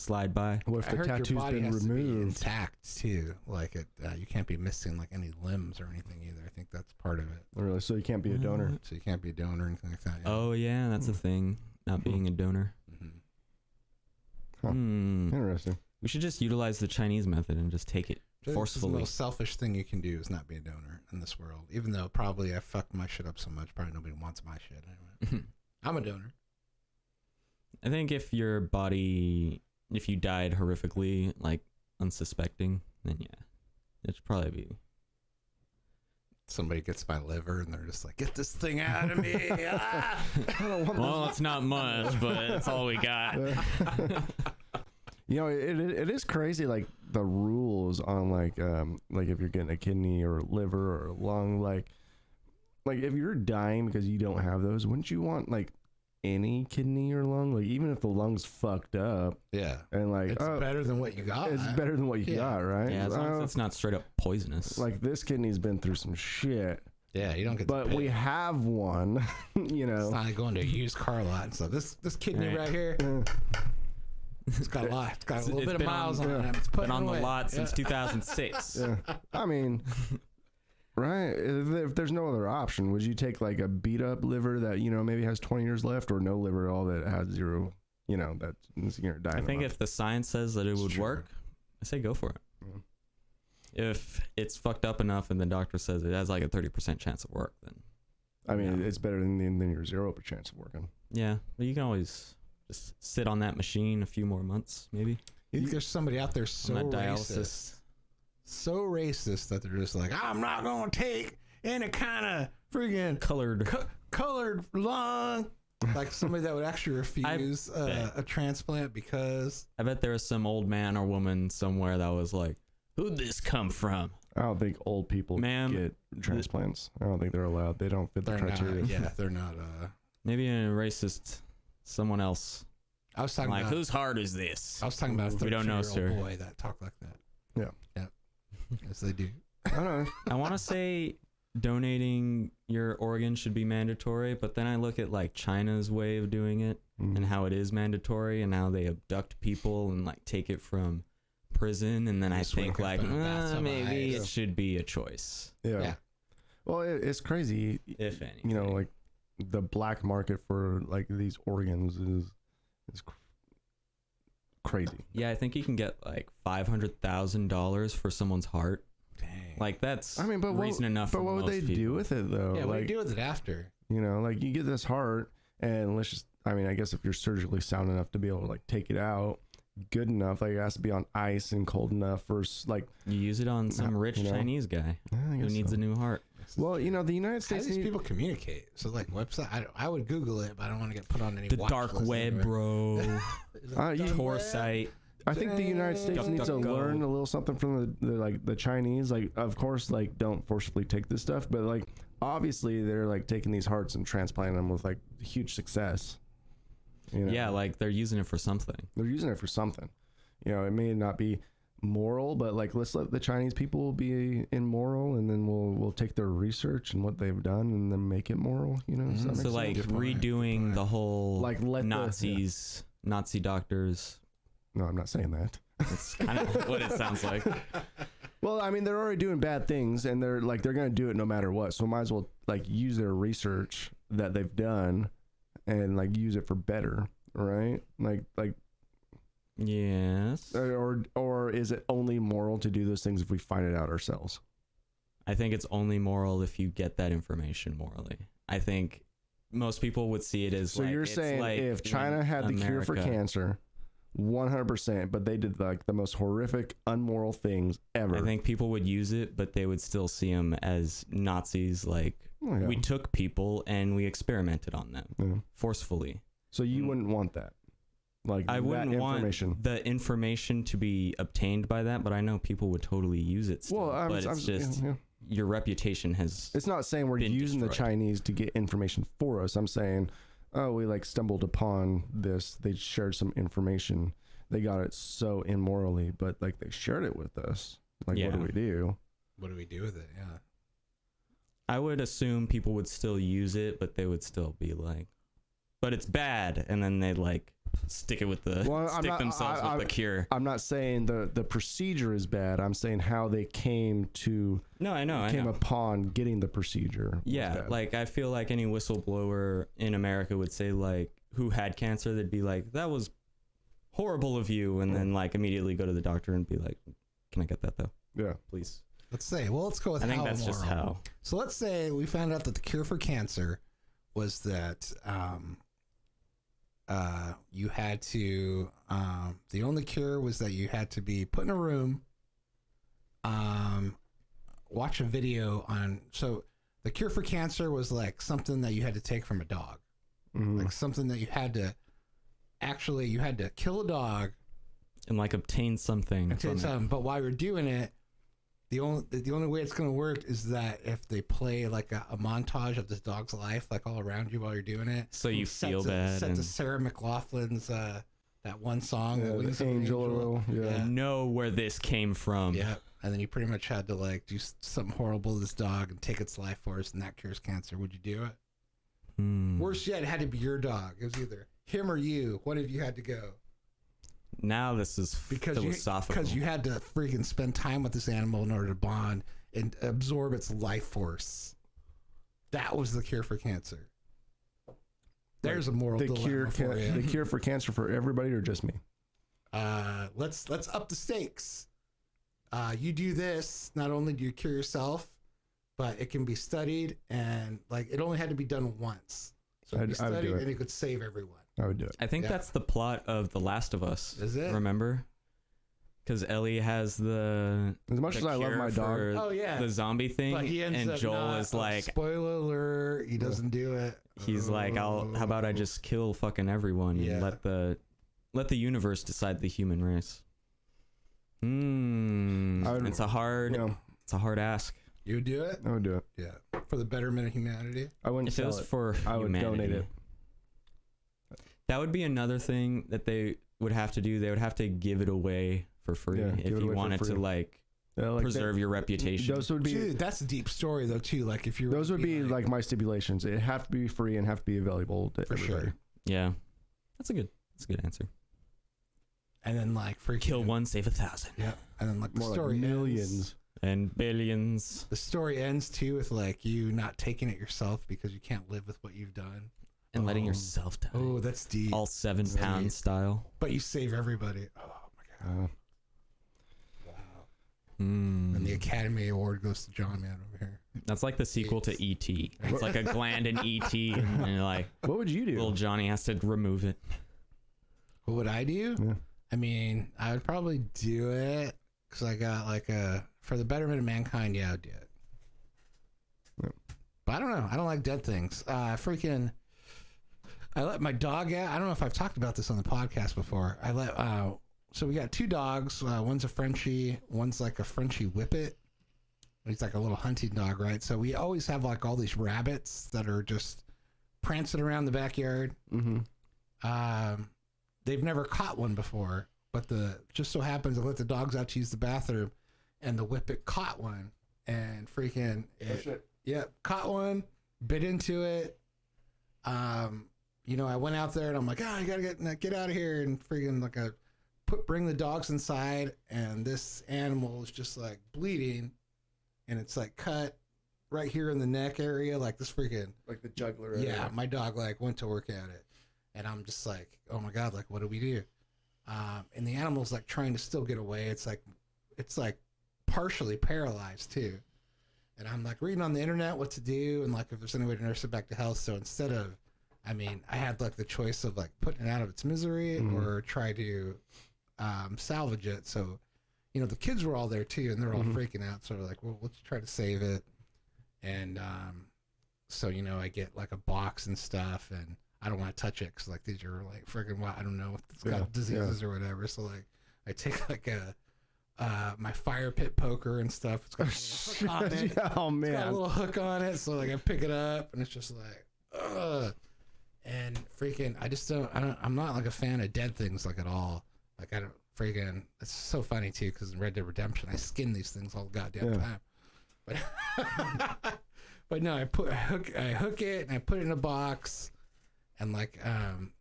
slide by. What if I the heard your tattoo's body been has to be removed? intact too. Like it, you can't be missing like any limbs or anything either. I think that's part of it. Really? So you can't be a donor? So you can't be a donor or anything like that. Yeah. Oh, yeah, that's a thing. Not being a donor. Mhm. Huh. Hmm. Interesting. We should just utilize the Chinese method and just take it I think this is forcefully. the most selfish thing you can do is not be a donor in this world. Even though probably I fucked my shit up so much, probably nobody wants my shit anyway. I'm a donor. I think if you died horrifically, like, unsuspecting, then yeah. It'd probably be... Somebody gets my liver and they're just like, "Get this thing out of me!" Ah! I don't want Well, it's not much, but that's all we got. You know, it is crazy, like the rules on like if you're getting a kidney or a liver or a lung, like if you're dying because you don't have those, wouldn't you want like any kidney or lung? Like even if the lung's fucked up Yeah, and like it's better than what you got. it's better than what you Yeah. got, right? Yeah, as long as it's not straight up poisonous. like this kidney's been through some shit, Yeah, you don't get. but to we pick. have one, you It's know. not like going to a used car lot and stuff. This kidney Right. right here, it's got a lot. It's got a little It's bit of been miles on- on it. It's putting Been on the away. lot since Yeah. 2006. Yeah. I mean, right? If there's no other option, would you take like a beat up liver that maybe has 20 years left, or no liver at all that has zero? That's you're gonna die. I in a think month? if the science says that it It's would true. work, I say go for it. Yeah. If it's fucked up enough and the doctor says it has like a 30% chance of work, then I mean, Yeah. it's better than your 0% chance of working. yeah. But you can always just sit on that machine a few more months, maybe. You think there's somebody out there so on that racist, dialysis. so racist that they're just like, I'm not gonna take any kind of freaking Colored. colored lung. Like somebody that would actually refuse bet. a transplant because I bet there was some old man or woman somewhere that was like, "Who'd this come from?" I don't think old people Ma'am, get transplants. I don't think they're allowed. They don't fit the they're criteria. not. Yeah, they're not. Maybe a racist, someone else. I was talking Like, about. whose heart is this? I was talking about a We don't know, 13-year-old sir. boy that talked like that. Yeah. Yep. Yes, they do. I don't know. I want to say donating your organ should be mandatory, but then I look at like China's way of doing it Mm. and how it is mandatory and how they abduct people and like take it from prison, and then I Just think wake up like in a bathtub of maybe ice. it should be a choice, Yeah. Yeah. Well, it's crazy. if anything. Like the black market for like these organs is crazy. Yeah, I think you can get like $500,000 for someone's heart. Dang. Like that's I mean, but reason enough. But for what would most they people. do with it though? yeah, what do like you do with it after? like you get this heart, and let's just. I mean, I guess if you're surgically sound enough to be able to like take it out, good enough, like it has to be on ice and cold enough for like. You use it on some rich You know? Chinese guy I who guess needs so. a new heart. Well, the United How do States. these people communicate? So like website, I would Google it, but I don't want to get put on any. The watch dark list web, anyway. bro. Is it You- dark Tor web? site. I think the United States Duck, needs to duck, go. learn a little something from the Chinese. Like, of course, like don't forcibly take this stuff, but like obviously they're like taking these hearts and transplanting them with like huge success. Yeah, like they're using it for something. they're using it for something. It may not be moral, but like let's let the Chinese people be immoral, and then we'll take their research and what they've done and then make it moral. You know, does that make So like sense? redoing the whole Like, let the- Nazis, Nazi doctors. No, I'm not saying that. That's kind of what it sounds like. Well, I mean, they're already doing bad things, and they're gonna do it no matter what. So might as well like use their research that they've done, and like use it for better, right? Like Yes. or is it only moral to do those things if we find it out ourselves? I think it's only moral if you get that information morally. I think most people would see it as So like, you're it's saying like if China when had the cure for America- cancer, 100%, but they did like the most horrific, unmoral things ever. I think people would use it, but they would still see them as Nazis. Like, Oh, yeah. we took people and we experimented on them Yeah. forcefully. So you wouldn't want that. Like I wouldn't that want information. the information to be obtained by that, but I know people would totally use it still. Well, but it's just yeah. your reputation has. It's not saying we're been using the destroyed. Chinese to get information for us. I'm saying, oh, we like stumbled upon this. They shared some information. They got it so immorally, but like they shared it with us. Like, Yeah. what do we do? What do we do with it? Yeah. I would assume people would still use it, but they would still be like, but it's bad, and then they'd like stick it with the Well, I'm stick not- themselves with the cure. I'm not saying the procedure is bad. I'm saying how they came No, I know. upon getting the procedure. was Yeah, bad. like I feel like any whistleblower in America would say like who had cancer, they'd be like, that was horrible of you, and then like immediately go to the doctor and be like, can I get that though, yeah. please? Let's say. Well, let's go with I think how that's just moral. how. So let's say we found out that the cure for cancer was that you had to the only cure was that you had to be put in a room, watch a video on. So the cure for cancer was like something that you had to take from a dog, Mhm. like something that you had to kill a dog And like obtain something and from take it. something. But while you're doing it, the only way it's going to work is that if they play like a montage of this dog's life, like all around you while you're doing it, So you set feel to, bad Set and to Sarah McLaughlin's that one song, Yeah, that Wings the of an angel oil. Yeah. know where this came from. Yeah, and then you pretty much had to like do something horrible to this dog and take its life force, and that cures cancer. Would you do it? Hmm. Worse yet, it had to be your dog. It was either him or you. One of you had to go Now this is because philosophical. you had to freaking spend time with this animal in order to bond and absorb its life force. That was the cure for cancer. There's a moral The dilemma for you. the cure for cancer for everybody or just me? Let's up the stakes. You do this, not only do you cure yourself, but it can be studied, and like it only had to be done once. So it could be I would do studied, it. and it could save everyone. I would do it. I think Yeah. that's the plot of The Last of Us. Is it? Remember? Because Ellie has the As much as I love cure my dog, for Oh, yeah. the zombie thing, But he ends and up Joel not, is like, spoiler alert, he doesn't do it. he's like, how about I just kill fucking everyone Yeah. and let the universe decide the human race. It's a hard you know, it's a hard ask. You would do it? I would do it. Yeah. For the betterment of humanity. I wouldn't If it sell was it. for I would humanity, donate it. that would be another thing that they would have to do. They would have to give it away for free Yeah, if give it you away for wanted to free. like Yeah, like preserve your reputation. Those would be Dude, that's a deep story though too. Like if you're those would be like my stipulations. It have to be free and have to be available to for everybody. sure. Yeah, that's a good answer. And then like freaking Kill one, save 1,000, Yeah. And then like the More like story millions. ends. and billions, The story ends too with like you not taking it yourself because you can't live with what you've done. and letting Oh. yourself die. Oh, that's deep. All 7 Sweet. pound style. But you save everybody. Oh my god. Wow. And the Academy Award goes to John Man over here. That's like the sequel to E.T. It's like a gland in E.T. and you're like, What would you do? little Johnny has to remove it. What would I do? Yeah. I mean, I would probably do it because I got like for the betterment of mankind. Yeah, I'd do it. Yep. But I don't know. I don't like dead things. Freaking. I let my dog out. I don't know if I've talked about this on the podcast before. So we got 2 dogs. One's a Frenchie. One's like a Frenchie Whippet. He's like a little hunting dog, right? So we always have like all these rabbits that are just prancing around the backyard. Mm-hmm. They've never caught one before. but the just so happens I let the dogs out to use the bathroom, and the whippet caught one, and freaking caught one, bit into it. You know, I went out there and I'm like, I gotta get out of here, and freaking like bring the dogs inside, and this animal is just like bleeding, and it's like cut right here in the neck area, like this freaking Like the jugular area. yeah. My dog like went to work at it, and I'm just like, oh my god, like what do we do? And the animal's like trying to still get away. It's like partially paralyzed too, and I'm like reading on the internet what to do and like if there's any way to nurse it back to health. So instead of, I mean, I had like the choice of like putting it out of its misery or try to salvage it. So, you know, the kids were all there too, and they're all freaking out. So we're like, well, let's try to save it. And so, you know, I get like a box and stuff, and I don't want to touch it because like these are like freaking wild. I don't know if it's got diseases or whatever. So like I take like my fire pit poker and stuff. It's got a little hook on it. Oh man, It's got a little hook on it. So like I pick it up, and it's just like, ugh. And freaking, I'm not like a fan of dead things like at all. Like I don't freaking, it's so funny too because in Red Dead Redemption I skin these things all the goddamn time. But but no, I hook it and I put it in a box, and like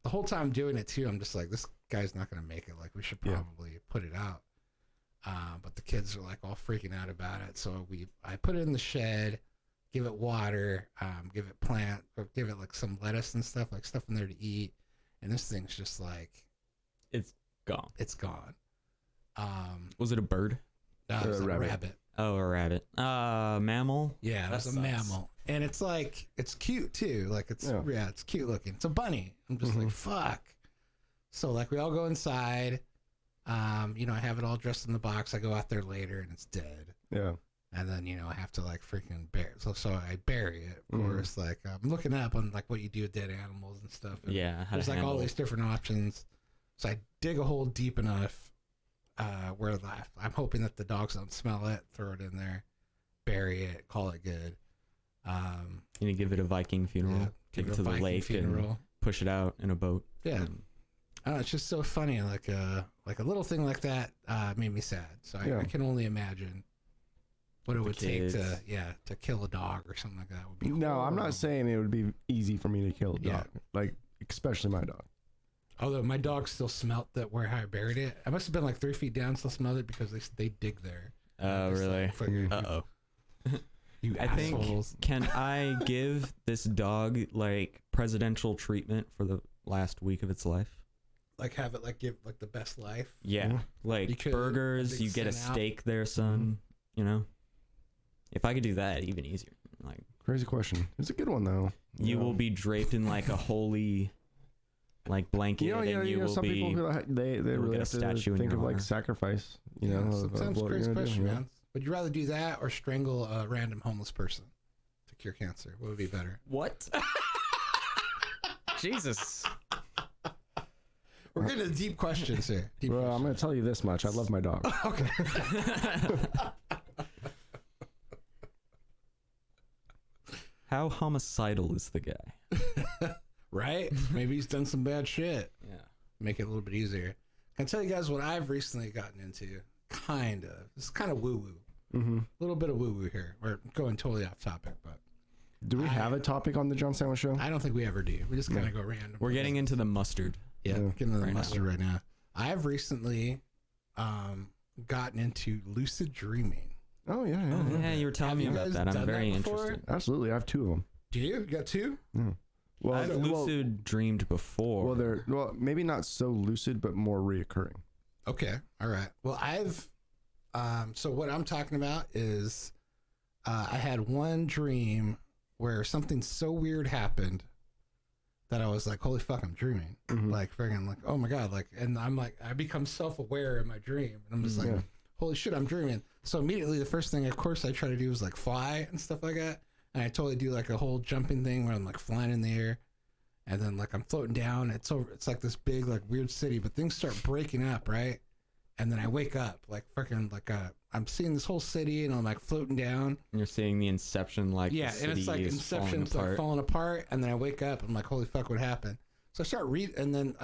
the whole time I'm doing it too, I'm just like, this guy's not gonna make it. Like we should probably put it out. But the kids are like all freaking out about it, so I put it in the shed, give it water, give it like some lettuce and stuff, like stuff in there to eat, and this thing's just like It's gone. it's gone. Was it a bird? No, it was a rabbit. Oh, a rabbit. Mammal. Yeah, it was a mammal, and it's like it's cute too. Like it's it's cute looking. It's a bunny. I'm just like fuck. So like we all go inside. You know, I have it all dressed in the box. I go out there later, and it's dead. Yeah. And then, you know, I have to like freaking bury. So I bury it. Of course, like I'm looking up on like what you do with dead animals and stuff. And Yeah. there's like all these different options. So I dig a hole deep enough where I'm hoping that the dogs don't smell it. Throw it in there, bury it, call it good. You need to give it a Viking funeral. Take it to the lake and push it out in a boat. Yeah. It's just so funny. Like a little thing like that made me sad. So I can only imagine what it would take to kill a dog or something like that. Would be No, I'm not saying it would be easy for me to kill a dog. Yeah. Like especially my dog. Although my dog still smelt that where I buried it. I must have been like 3 feet down, still smelled it because they dig there. Oh, really? Uh-oh. You I assholes. think, can I give this dog like presidential treatment for the last week of its life? Like have it like give like the best life. Yeah. Like Because burgers, you get a send out. steak there, son. You know? If I could do that, even easier. Like Crazy question. It's a good one though. you will be draped in like a holy like blanket, and you will some be. people they will really get a have to statue in think your of like honor. sacrifice. You Yeah, know, of sometimes what crazy you're gonna do, question, you know? man. Would you rather do that or strangle a random homeless person to cure cancer? What would be better? What? Jesus. We're getting into deep questions here. Deep Well, I'm gonna tell you this much. I love my dog. Okay. How homicidal is the guy? Right? Maybe he's done some bad shit. Yeah. Make it a little bit easier. Can I tell you guys what I've recently gotten into? Kind of. It's kind of woo-woo. Mm-hmm. A little bit of woo-woo here. We're going totally off topic, but Do we have a topic on the John Sandwich Show? I don't think we ever do. We just kind of go random. We're getting into the mustard. Yeah, Yeah. getting into the Right now. mustard right now. I've recently gotten into lucid dreaming. Oh yeah, yeah. Oh, yeah. yeah, you were telling Have me you about guys that. I'm done very that before? interested. Absolutely. I have 2 of them. Do you? You got 2? Yeah. Well, I've lucid dreamed before. they're maybe not so lucid, but more reoccurring. Okay. All right. Well, I've so what I'm talking about is I had one dream where something so weird happened that I was like, holy fuck, I'm dreaming. Mhm. Like friggin' like, oh my God, like, and I'm like, I become self-aware in my dream. And I'm just like, Yeah. holy shit, I'm dreaming. So immediately the first thing, of course, I try to do is like fly and stuff like that. And I totally do like a whole jumping thing where I'm like flying in the air. And then like I'm floating down. It's like this big, like weird city, but things start breaking up, right? And then I wake up like freaking like I'm seeing this whole city and I'm like floating down. And you're seeing the Inception, like Yeah, the and it's like city is Inception's falling like apart. falling apart, and then I wake up. I'm like, holy fuck, what happened? So I start reading, and then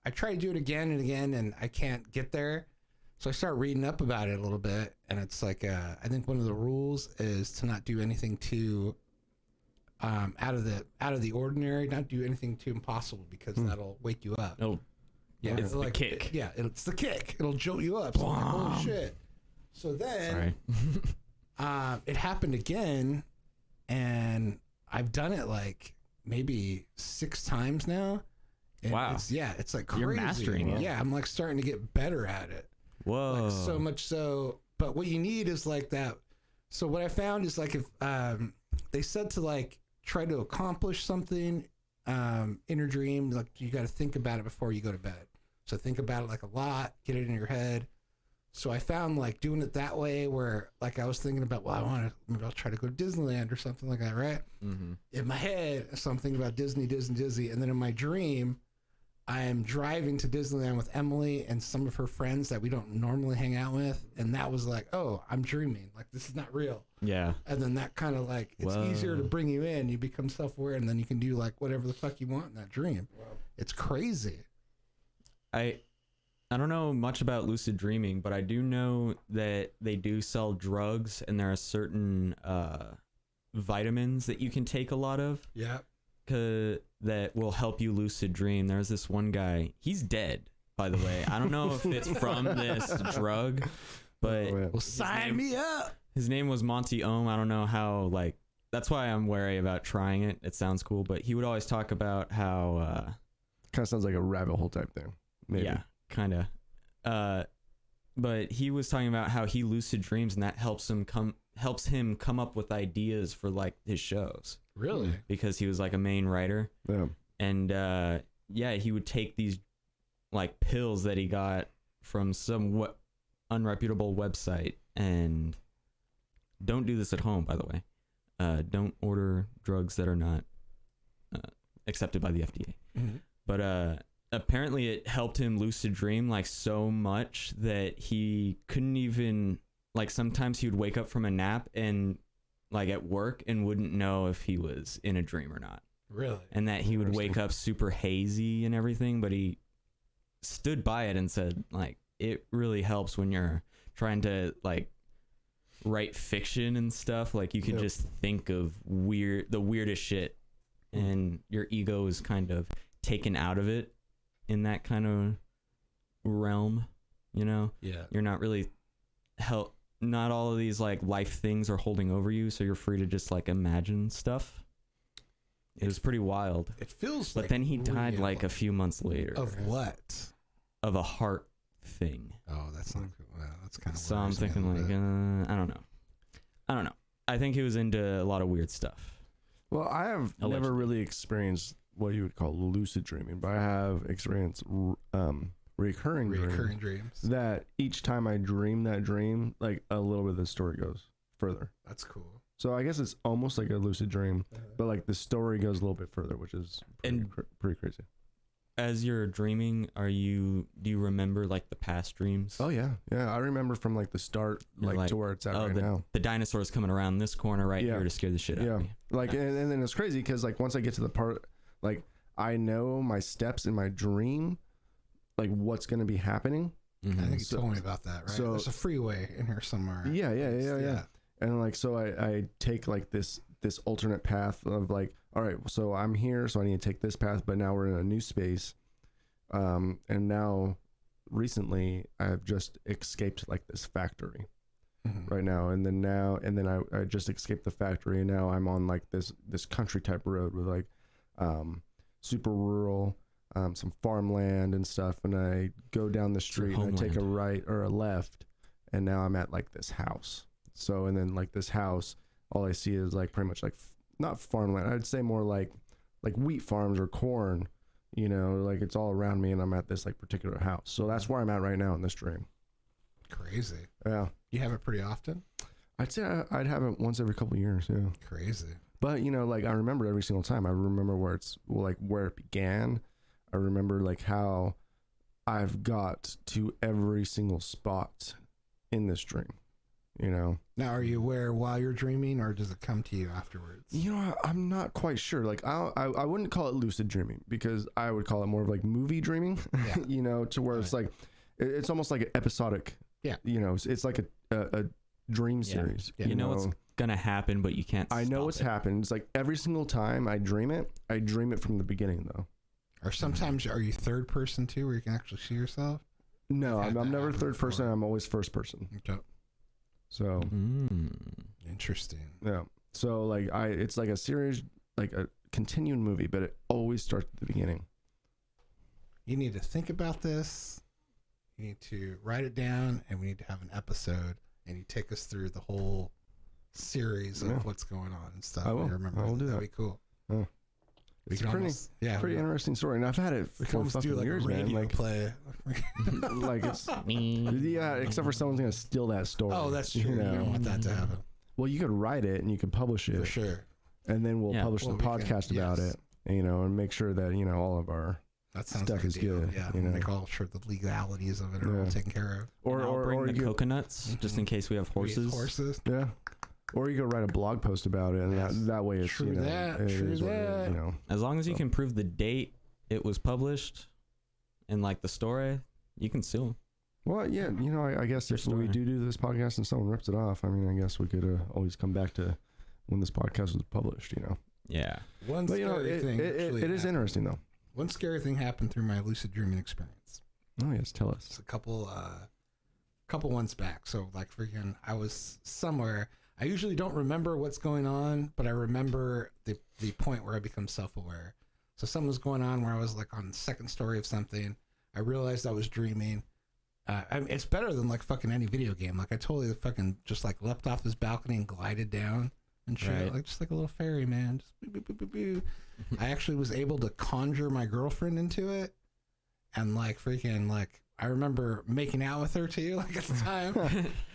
I try to do it again and again, and I can't get there. So I start reading up about it a little bit, and it's like I think one of the rules is to not do anything too out of the ordinary, not do anything too impossible, because that'll wake you up. Oh, Yeah, it's the kick. It's the kick. It'll jolt you up. So I'm like, holy shit. So then it happened again, and I've done it like maybe 6 times now. And Wow. It's like crazy. You're mastering it. Yeah, I'm like starting to get better at it. Whoa. Like, so much so. But what you need is like that. So what I found is like if they said to like try to accomplish something in your dream, like you got to think about it before you go to bed. So think about it like a lot, get it in your head. So I found like doing it that way where like I was thinking about, well, maybe I'll try to go to Disneyland or something like that, right? Mm-hmm. In my head, something about Disney. And then in my dream, I am driving to Disneyland with Emily and some of her friends that we don't normally hang out with. And that was like, oh, I'm dreaming. Like, this is not real. Yeah. And then that kind of like, it's easier to bring you in. You become self-aware, and then you can do like whatever the fuck you want in that dream. Wow. It's crazy. I don't know much about lucid dreaming, but I do know that they do sell drugs, and there are certain vitamins that you can take a lot of. Yeah. That will help you lucid dream. There's this one guy. He's dead, by the way. I don't know if it's from this drug, but Well, sign me up. His name was Monty Ohm. I don't know how, like, that's why I'm wary about trying it. It sounds cool, but he would always talk about how Kind of sounds like a rabbit hole type thing. Maybe. Yeah, kind of. But he was talking about how he lucid dreams, and that helps him come up with ideas for like his shows. Really? Because he was like a main writer. Yeah. And he would take these like pills that he got from some unreputable website. And don't do this at home, by the way. Don't order drugs that are not accepted by the FDA. Mm-hmm. But apparently it helped him lucid dream like so much that he couldn't even, like, sometimes he would wake up from a nap and like at work and wouldn't know if he was in a dream or not. Really? And that he would wake up super hazy and everything, but he stood by it and said, like, it really helps when you're trying to like write fiction and stuff. Like, you could just think of the weirdest shit, and your ego is kind of taken out of it in that kind of realm, you know? Yeah. You're not really not all of these like life things are holding over you, so you're free to just like imagine stuff. It was pretty wild. It feels but like then he died real. like a few months later. Of what? Of a heart thing. Oh, that's not good. Well, that's kind of So I'm thinking like, I don't know. I think he was into a lot of weird stuff. Well, I have Allegedly. never really experienced what you would call lucid dreaming, but I have experienced recurring dreams. That each time I dream that dream, like a little bit of the story goes further. That's cool. So I guess it's almost like a lucid dream, but like the story goes a little bit further, which is pretty crazy. As you're dreaming, do you remember like the past dreams? Oh yeah, I remember from like the start, like to where it's at right now. The dinosaur's coming around this corner right here to scare the shit out of me. Like, and then it's crazy because like once I get to the part, like I know my steps in my dream, like what's gonna be happening. Mm-hmm. I think you told me about that, right? So there's a freeway in here somewhere. Yeah. And like, so I take like this alternate path of like, all right, so I'm here, so I need to take this path, but now we're in a new space. And now recently I've just escaped like this factory right now. And then I just escaped the factory, and now I'm on like this country type road with like, super rural, some farmland and stuff. And I go down the street and I take a right or a left, and now I'm at like this house. So, and then like this house, all I see is like pretty much like not farmland. I'd say more like wheat farms or corn, you know, like it's all around me, and I'm at this like particular house. So that's where I'm at right now in this dream. Crazy. Yeah. You have it pretty often? I'd say I'd have it once every couple of years. Yeah. Crazy. But you know, like I remember every single time. I remember where it began. I remember like how I've got to every single spot in this dream. you know. Now, are you aware while you're dreaming, or does it come to you afterwards? You know, I'm not quite sure. Like, I wouldn't call it lucid dreaming, because I would call it more of like movie dreaming. Yeah. You know, to where it's like, it's almost like an episodic. Yeah. You know, it's like a dream Yeah. series. Yeah. You know what's gonna happen, but you can't. I know stop what's it. happened. It's like every single time I dream it from the beginning though. Or sometimes, are you third person too, where you can actually see yourself? No, I've had I'm that never happen third person. before. I'm always first person. Okay. So Interesting. yeah. So like it's like a series, like a continuing movie, but it always starts at the beginning. You need to think about this. You need to write it down, and we need to have an episode, and you take us through the whole series of Yeah. what's going on and stuff. I will. You remember I will do That'd that. be cool. Oh. We It's can pretty, almost, yeah, pretty interesting story, and I've had it we can for almost do fucking like years, a man. radio Like, play. like it's yeah, except for someone's gonna steal that story. Oh, that's true. You don't want that to happen. Well, you could write it and you could publish it, For sure. and then we'll Yeah. publish Well, the we can- podcast about yes. it, you know, and make sure that you know all of our That sounds Stuff like a is deal. good, Yeah, you know. make all sure the legalities of it are all Yeah. taken care of. Or I'll bring the you could, coconuts just in case we have We use horses. Horses. yeah, or you could write a blog post about it, and Yes. that way it's True you know, that, it true is what it is, that. you know. As long as you So. can prove the date it was published and like the story, you can sue 'em. Well, yeah, you know, I guess Your if we story. do this podcast and someone rips it off, I mean, I guess we could always come back to when this podcast was published, you know. Yeah. One But you know, scary thing. it actually is happened. interesting though. One scary thing happened through my lucid dreaming experience. Oh yes, tell us. It's a couple months back. So like freaking, I was somewhere. I usually don't remember what's going on, but I remember the point where I become self-aware. So something was going on where I was like on the second story of something. I realized I was dreaming. I mean, it's better than like fucking any video game. Like I totally fucking just like leapt off this balcony and glided down and shit, Right. like just like a little fairy, man. Just boo, boo, boo, boo, boo. I actually was able to conjure my girlfriend into it, and like freaking like I remember making out with her too, like at the time,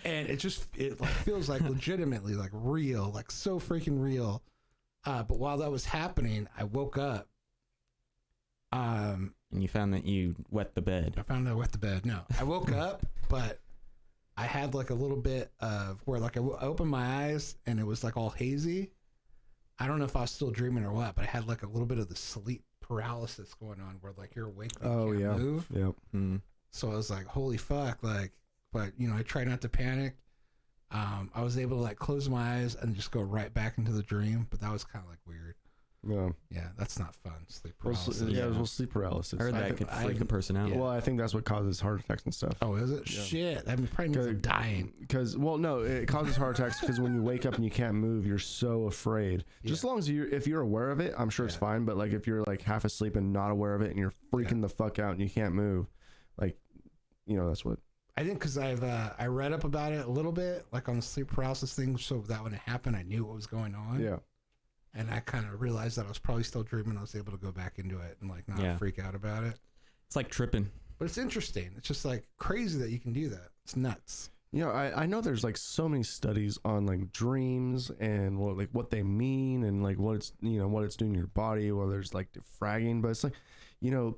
and it like feels like legitimately like real, like so freaking real. But while that was happening, I woke up. And you found that you wet the bed. I found out I wet the bed. No, I woke up, but I had like a little bit of where like I opened my eyes and it was like all hazy. I don't know if I was still dreaming or what, but I had like a little bit of the sleep paralysis going on where like you're awake but you can't move. Yep. Mm. So I was like, holy fuck, like, but you know, I try not to panic. I was able to like close my eyes and just go right back into the dream, but that was kind of like weird. Yeah. Yeah, that's not fun. Sleep Well, paralysis. yeah, Yeah. well, sleep paralysis. I heard I that think- could I freak a even- person out. yeah. Well, I think that's what causes heart attacks and stuff. Oh, is it? Yeah. Shit. I mean, probably means I'm dying. Because, well, no, it causes heart attacks because when you wake up and you can't move, you're so afraid. Just as long as if you're aware of it, I'm sure it's Yeah. fine. But like if you're like half asleep and not aware of it and you're freaking the fuck out and you can't move, like, you know, that's what. I think because I read up about it a little bit, like on the sleep paralysis thing, so that when it happened, I knew what was going on. Yeah. And I kind of realized that I was probably still dreaming. I was able to go back into it and like not freak out about it. It's like tripping. But it's interesting. It's just like crazy that you can do that. It's nuts. You know, I know there's like so many studies on like dreams and what they mean and like what it's, you know, what it's doing to your body, whether there's like defragging, but it's like, you know,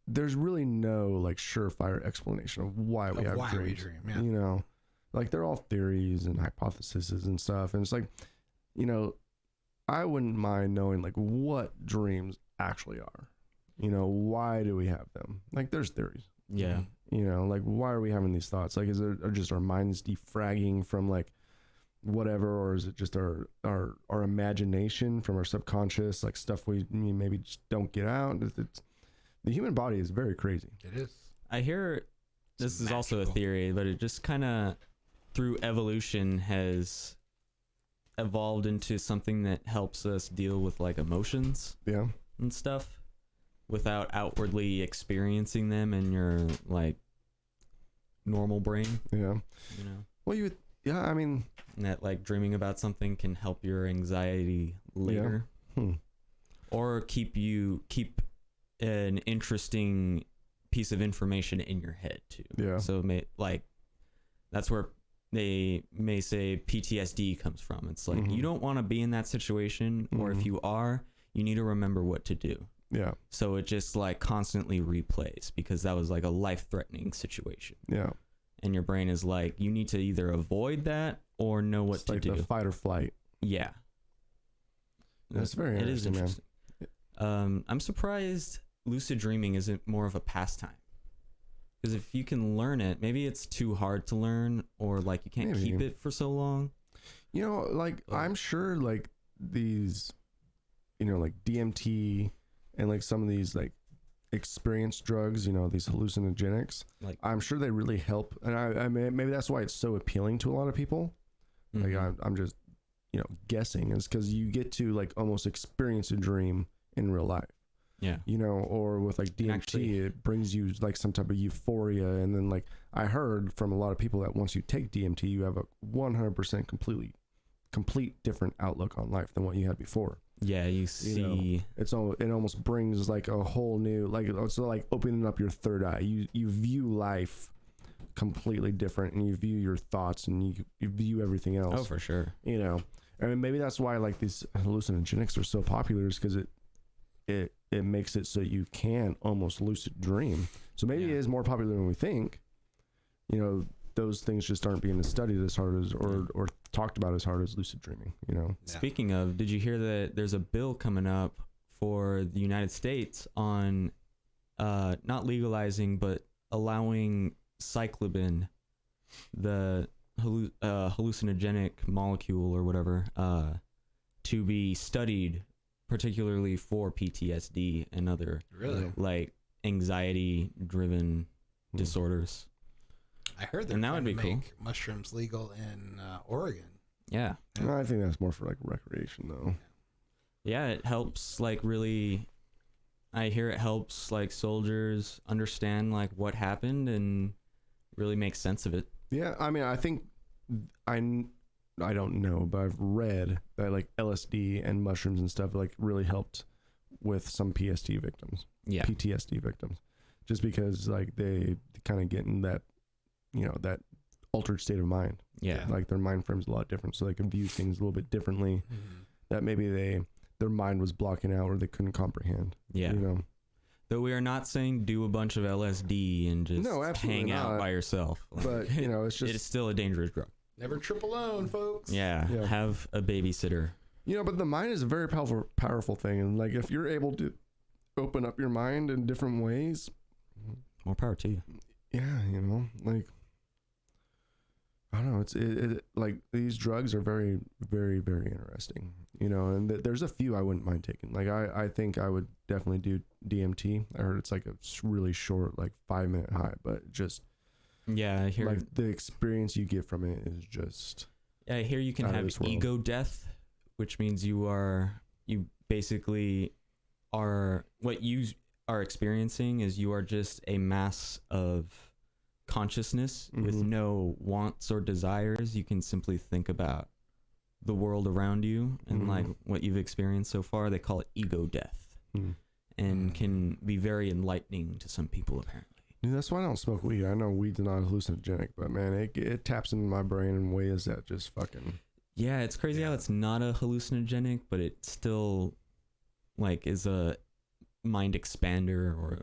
there's really no like surefire explanation of why we Of have why we dreams. dream, yeah. You know, like they're all theories and hypotheses and stuff. And it's like, you know, I wouldn't mind knowing like what dreams actually are. You know, why do we have them? Like there's theories. Yeah. You know, like why are we having these thoughts? Like, is it are just our minds defragging from like whatever, or is it just our imagination from our subconscious, like stuff we maybe just don't get out? The human body is very crazy. It is. I hear this It's is also a magical. theory, but it just kind of through evolution has evolved into something that helps us deal with like emotions Yeah. and stuff without outwardly experiencing them in your like normal brain, Yeah. you know. Well, yeah, I mean, And that like dreaming about something can help your anxiety later or keep an interesting piece of information in your head too. Yeah. So like that's where they may say PTSD comes from. It's like Mhm. you don't want to be in that situation, or if Mhm. you are, you need to remember what to do. Yeah. So it just like constantly replays because that was like a life-threatening situation. Yeah. and your brain is like, you need to either avoid that or know what It's to like do. the fight or flight. Yeah. That's very It is interesting, man. interesting. I'm surprised lucid dreaming isn't more of a pastime. Because if you can learn it, maybe it's too hard to learn, or like you can't keep it for so long. You know, like I'm sure like these, you know, like DMT and like some of these like experience drugs, you know, these hallucinogenics, Like, I'm sure they really help. And I mean, maybe that's why it's so appealing to a lot of people. Like I'm just, you know, guessing, is because you get to like almost experience a dream in real life. yeah. You know, or with like DMT, Actually, it brings you like some type of euphoria. And then like I heard from a lot of people that once you take DMT, you have a 100% complete different outlook on life than what you had before. Yeah, you see. It almost brings like a whole new, like it's like opening up your third eye. You view life completely different, and you view your thoughts, and you view everything else. Oh, for sure. You know, I mean, maybe that's why like these hallucinogenics are so popular, is because it makes it so you can almost lucid dream. So maybe it is more popular than we think. You know, those things just aren't being studied as hard as, or talked about as hard as lucid dreaming, you know? Speaking of, did you hear that there's a bill coming up for the United States on not legalizing, but allowing psilocybin, the hallucinogenic molecule or whatever, to be studied, particularly for PTSD and other like anxiety-driven disorders. I heard they're And that trying would be to cool. make mushrooms legal in Oregon. Yeah. No, I think that's more for like recreation though. Yeah, it helps like really, I hear it helps like soldiers understand like what happened and really make sense of it. Yeah, I mean, I think I don't know, but I've read that like LSD and mushrooms and stuff like really helped with some PTSD victims. Yeah. PTSD victims, just because like they kind of get in that, you know, that altered state of mind. Yeah. Like their mind frame's a lot different, so they can view things a little bit differently. That maybe their mind was blocking out or they couldn't comprehend. Yeah. You know. Though we are not saying do a bunch of LSD and just No, absolutely hang out not. by yourself. But you know, it's just it is still a dangerous drug. Never trip alone, folks. Yeah. Yeah. Have a babysitter. You know, but the mind is a very powerful thing, and like if you're able to open up your mind in different ways, More power to you. yeah, you know, like I don't know, it like these drugs are very, very, very interesting, you know, and there's a few I wouldn't mind taking. Like I think I would definitely do DMT. I heard it's like a really short, like 5-minute high, but just Yeah, I hear. like the experience you get from it is just. Yeah, I hear you can out of have this world. ego death, which means you basically are, what you are experiencing is you are just a mass of consciousness with Mhm. no wants or desires. You can simply think about the world around you and Mhm. like what you've experienced so far. They call it ego death, Mm. and can be very enlightening to some people apparently. Dude, that's why I don't smoke weed. I know weed's not hallucinogenic, but man, it taps into my brain in ways that just fucking. Yeah, it's crazy how it's not a hallucinogenic, but it still like is a mind expander or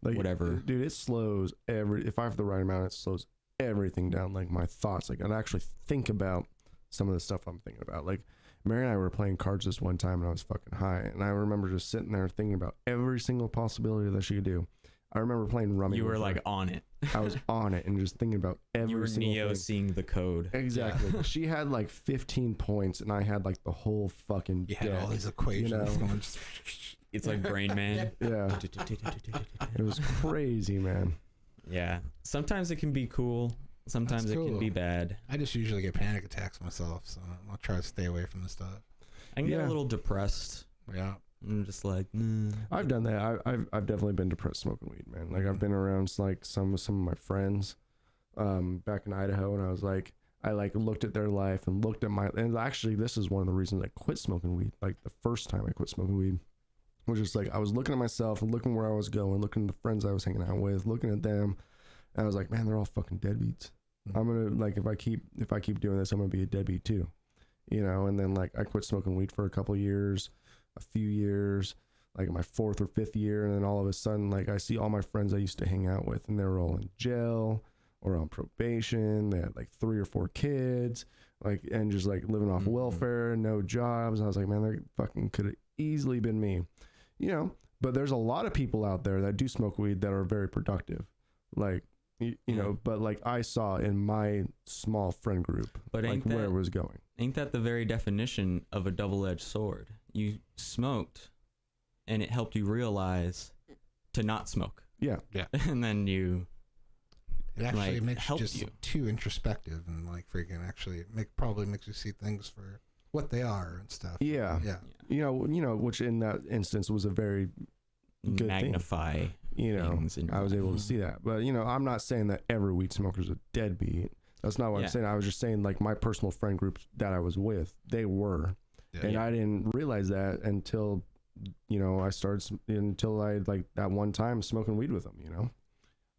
Like, whatever. Dude, it slows if I have the right amount, it slows everything down. Like my thoughts, like I'd actually think about some of the stuff I'm thinking about. Like Mary and I were playing cards this one time and I was fucking high. And I remember just sitting there thinking about every single possibility that she could do. I remember playing rummy. You were with her. like on it. I was on it and just thinking about every You were single Neo thing. seeing the code. Exactly. She had like 15 points and I had like the whole fucking You had deck, all these equations you know? going. It's like Brain Man. Yeah. It was crazy, man. Yeah. Sometimes it can be cool. Sometimes That's it can cool. be bad. I just usually get panic attacks myself, so I'll try to stay away from the stuff. I can get Yeah. a little depressed. Yeah. I'm just like, I've done that. I've definitely been depressed smoking weed, man. Like I've been around like some of my friends, back in Idaho, and I was like, I like looked at their life and looked at my, and actually this is one of the reasons I quit smoking weed. Like the first time I quit smoking weed, was just like I was looking at myself and looking where I was going, looking at the friends I was hanging out with, looking at them, and I was like, man, they're all fucking deadbeats. I'm gonna like if I keep doing this, I'm gonna be a deadbeat too, you know. And then like I quit smoking weed for a few years, like my 4th or 5th year, and then all of a sudden like I see all my friends I used to hang out with and they were all in jail, or on probation. They had like 3 or 4 kids, like, and just like living off welfare, no jobs. I was like, man, that fucking could have easily been me, you know. But there's a lot of people out there that do smoke weed that are very productive, like you know. But like I saw in my small friend group, But like where it was going. Ain't that the very definition of a double-edged sword? You smoked, and it helped you realize to not smoke. Yeah. And then you It actually like, makes you helped just you. too introspective and like freaking actually probably makes you see things for what they are and stuff. Yeah. Yeah. You know, which in that instance was a very good magnify thing. You know, things in your I was life. able to see that. But, you know, I'm not saying that every weed smoker is a deadbeat. That's not what Yeah. I'm saying. I was just saying, like, my personal friend groups that I was with, they were. Yeah. And I didn't realize that until, you know, until I, like, that one time smoking weed with them, you know?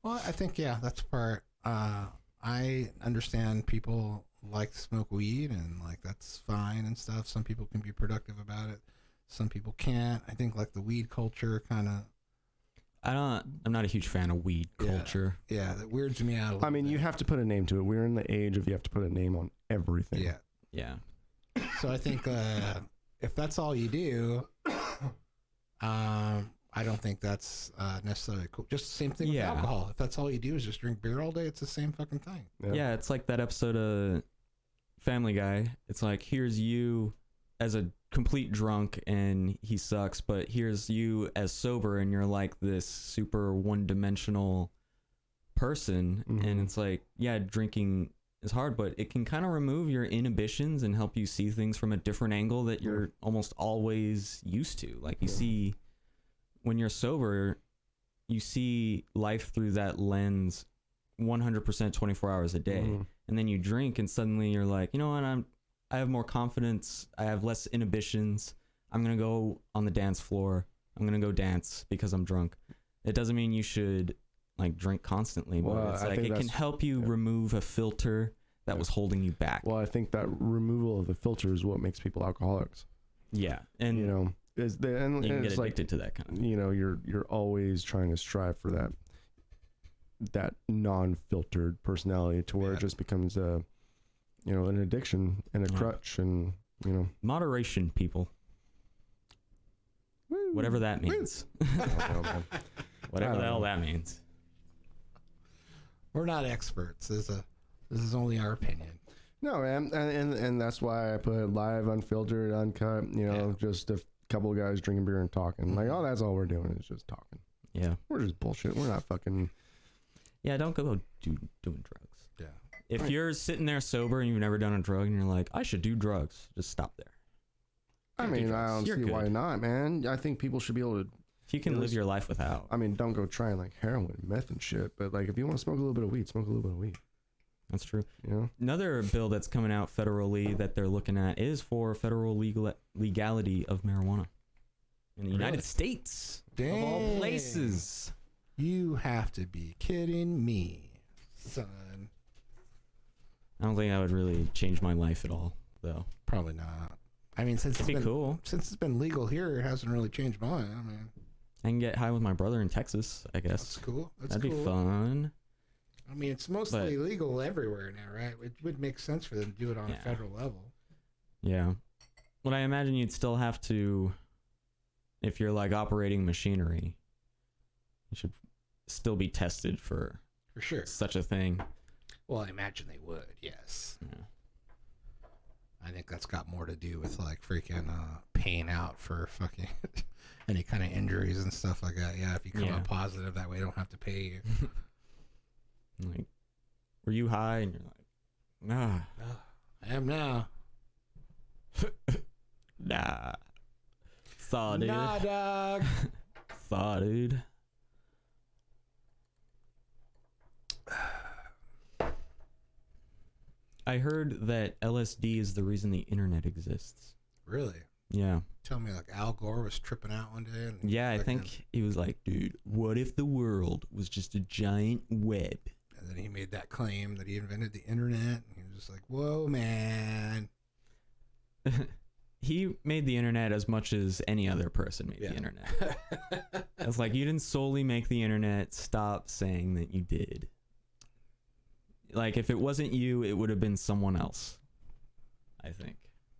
Well, I think, yeah, that's part. I understand people like to smoke weed and like that's fine and stuff. Some people can be productive about it. Some people can't. I think like the weed culture kind of. I'm not a huge fan of weed culture. Yeah, that weirds me out a little I mean, bit. you have to put a name to it. We're in the age of you have to put a name on everything. Yeah. Yeah. So I think if that's all you do, I don't think that's necessarily cool. Just the same thing with Yeah. alcohol. If that's all you do is just drink beer all day, it's the same fucking thing. Yeah, it's like that episode of Family Guy. It's like, here's you as a complete drunk and he sucks, but here's you as sober and you're like this super one-dimensional person. Mhm. And it's like, yeah, drinking is hard, but it can kind of remove your inhibitions and help you see things from a different angle that you're almost always used to. Like you see, when you're sober, you see life through that lens 100% 24 hours a day. Mhm. And then you drink and suddenly you're like, you know what, I have more confidence, I have less inhibitions, I'm gonna go on the dance floor, I'm gonna go dance because I'm drunk. It doesn't mean you should like drink constantly, but Well, it's I like think it can that's- help you remove a filter that was holding you back. Well, I think that removal of the filter is what makes people alcoholics. Yeah, and You know, and you can get it's like, addicted to that kind of. you know, you're always trying to strive for that non-filtered personality to where it just becomes a, you know, an addiction and a Yeah. crutch, and you know, Moderation, people. Whatever that means. man. Whatever I the don't hell know. that means. We're not experts. This is only our opinion. No, man, and that's why I put live, unfiltered, uncut. You know, Yeah. just a couple of guys drinking beer and talking. Like, oh, that's all we're doing is just talking. Yeah. We're just bullshit. We're not fucking. Yeah, don't go doing drugs. Yeah. If you're sitting there sober and you've never done a drug and you're like, I should do drugs, just stop there. I mean, I don't You're see why good. not, man. I think people should be able to. If you can live your life without. I mean, don't go trying like heroin, meth, and shit. But like, if you want to smoke a little bit of weed, smoke a little bit of weed. That's true. You know. Another bill that's coming out federally that they're looking at is for federal legality of marijuana in the United States, of all Dang. places. You have to be kidding me, son. I don't think that would really change my life at all, though. Probably not. I mean, since It'd be cool. since it's been legal here, it hasn't really changed mine. I mean, I can get high with my brother in Texas, I that's guess. cool. That's That'd cool. be fun. I mean, it's mostly legal everywhere now, right? It would make sense for them to do it on a Yeah. federal level. Yeah. But I imagine you'd still have to, if you're like operating machinery, you should still be tested for For sure. such a thing. Well, I imagine they would, yes. Yeah. I think that's got more to do with like freaking paying out for fucking any kind of injuries and stuff like that. Yeah, if you come Yeah. up positive, that way they don't have to pay you. Like, were you high? And you're like, nah. I am now. Nah. Saw, dude. Nah, dog. Saw, dude. I heard that LSD is the reason the internet exists. Really? Yeah. Tell me, like Al Gore was tripping out one day. And Yeah, I fucking- think he was like, dude, what if the world was just a giant web? And then he made that claim that he invented the internet, and he was just like, "Whoa, man!" He made the internet as much as any other person made Yeah. the internet. It's like, you didn't solely make the internet. Stop saying that you did. like if it wasn't you, it would have been someone else. I think.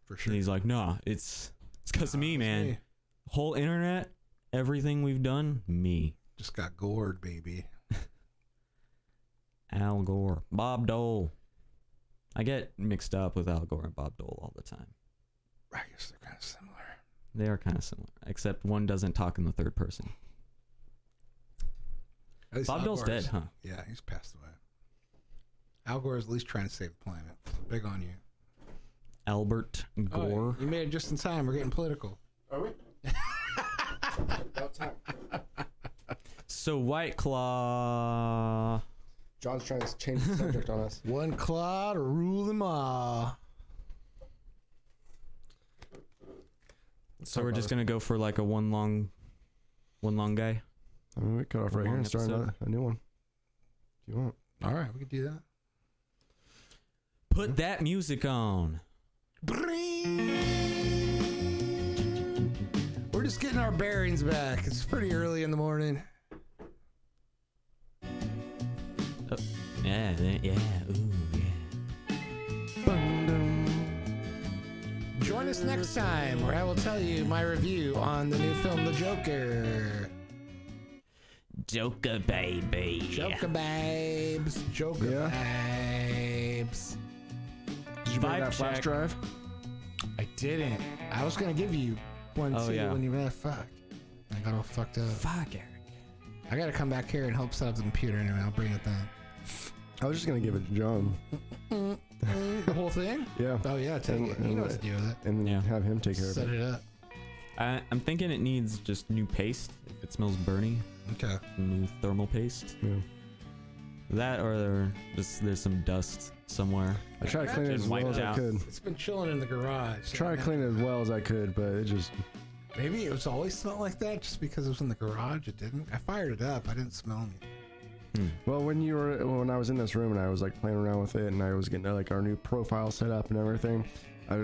For And sure. he's like, nah, it's because of me, man. me. Whole internet, everything we've done, me. Just got gored, baby. Al Gore, Bob Dole. I get mixed up with Al Gore and Bob Dole all the time. I guess they're kind of similar. They are kind of similar, except one doesn't talk in the third person. At least Bob Al Dole's Gore's- dead, huh? Yeah, he's passed away. Al Gore is at least trying to save the planet. So big on you. Albert Gore. You made it just in time. We're getting political. Are we? About time. So White Claw. John's trying to change the subject on us. One claw to rule them all. So we're just gonna go for like a one long guy. I mean, we cut off right here and start Long a new one. If you want. All right, we can do that. Put that music on. We're just getting our bearings back. It's pretty early in the morning. Yeah, ooh, yeah. Join us next time where I will tell you my review on the new film The Joker. Joker baby. Joker babes. Joker babes. Did you bring Vibe that flash check. drive? I didn't. I was going to give you one Oh, too yeah. when you were fuck. I got all fucked up. Fuck Eric. I got to come back here and help set up the computer anyway. I'll bring it then. I was just gonna give it to John. The whole thing? Yeah. Oh yeah, take it. You know what to do with it. And then Yeah. have him take care of Set it. it up. I'm thinking it needs just new paste. If it smells burny, Okay. new thermal paste. Yeah. That or just there's some dust somewhere. I tried to clean it as Just well wiped as I out. could. It's been chilling in the garage. Try to clean it as well as I could, but it just Maybe it was always smelled like that just because it was in the garage. It didn't. I fired it up. I didn't smell anything. well when I was in this room and I was like playing around with it and I was getting like our new profile set up and everything, it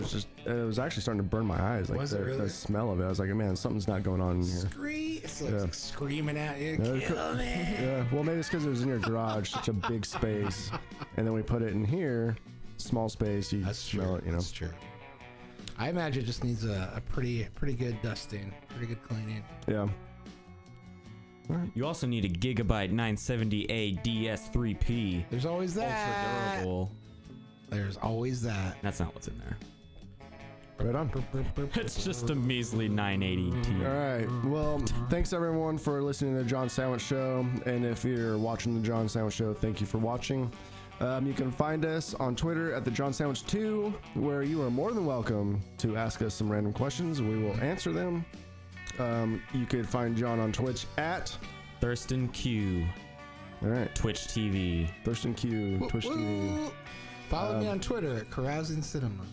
was actually starting to burn my eyes. Like Was it really? the smell of it. I was like, man, something's not going on in here. It's like Yeah. screaming at you. Yeah, Kill me. Yeah, well maybe it's because it was in your garage, such a big space, and then we put it in here, small space. You That's smell true. it, you know. That's true. I imagine it just needs a pretty good dusting, pretty good cleaning. Yeah. You also need a Gigabyte 970A DS3P. There's always Ultra that. durable. There's always that. That's not what's in there. Right on. It's just a measly 980T. All right. Well, thanks everyone for listening to the John Sandwich Show. And if you're watching the John Sandwich Show, thank you for watching. You can find us on Twitter at the John Sandwich 2, where you are more than welcome to ask us some random questions. We will answer them. You could find John on Twitch at ThurstonQ. all right, Twitch TV. ThurstonQ, Twitch TV. Follow me on Twitter at Carousing Cinema.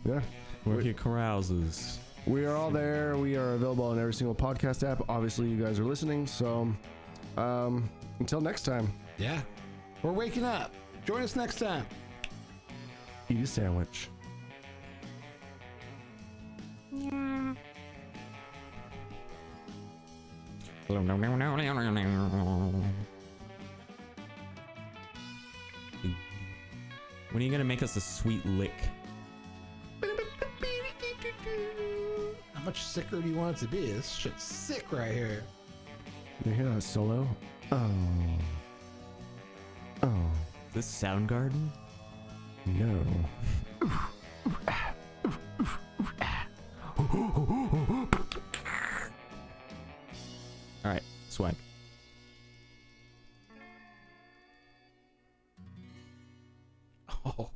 Yeah. Where he carouses. We are all there. We are available on every single podcast app. Obviously, you guys are listening. So, until next time, Yeah. We're waking up. Join us next time. eat a sandwich. When are you gonna make us a sweet lick? How much sicker do you want it to be? This shit's sick right here. You hear that solo? Oh. Oh. This Soundgarden? No. Alright, swag. Oh.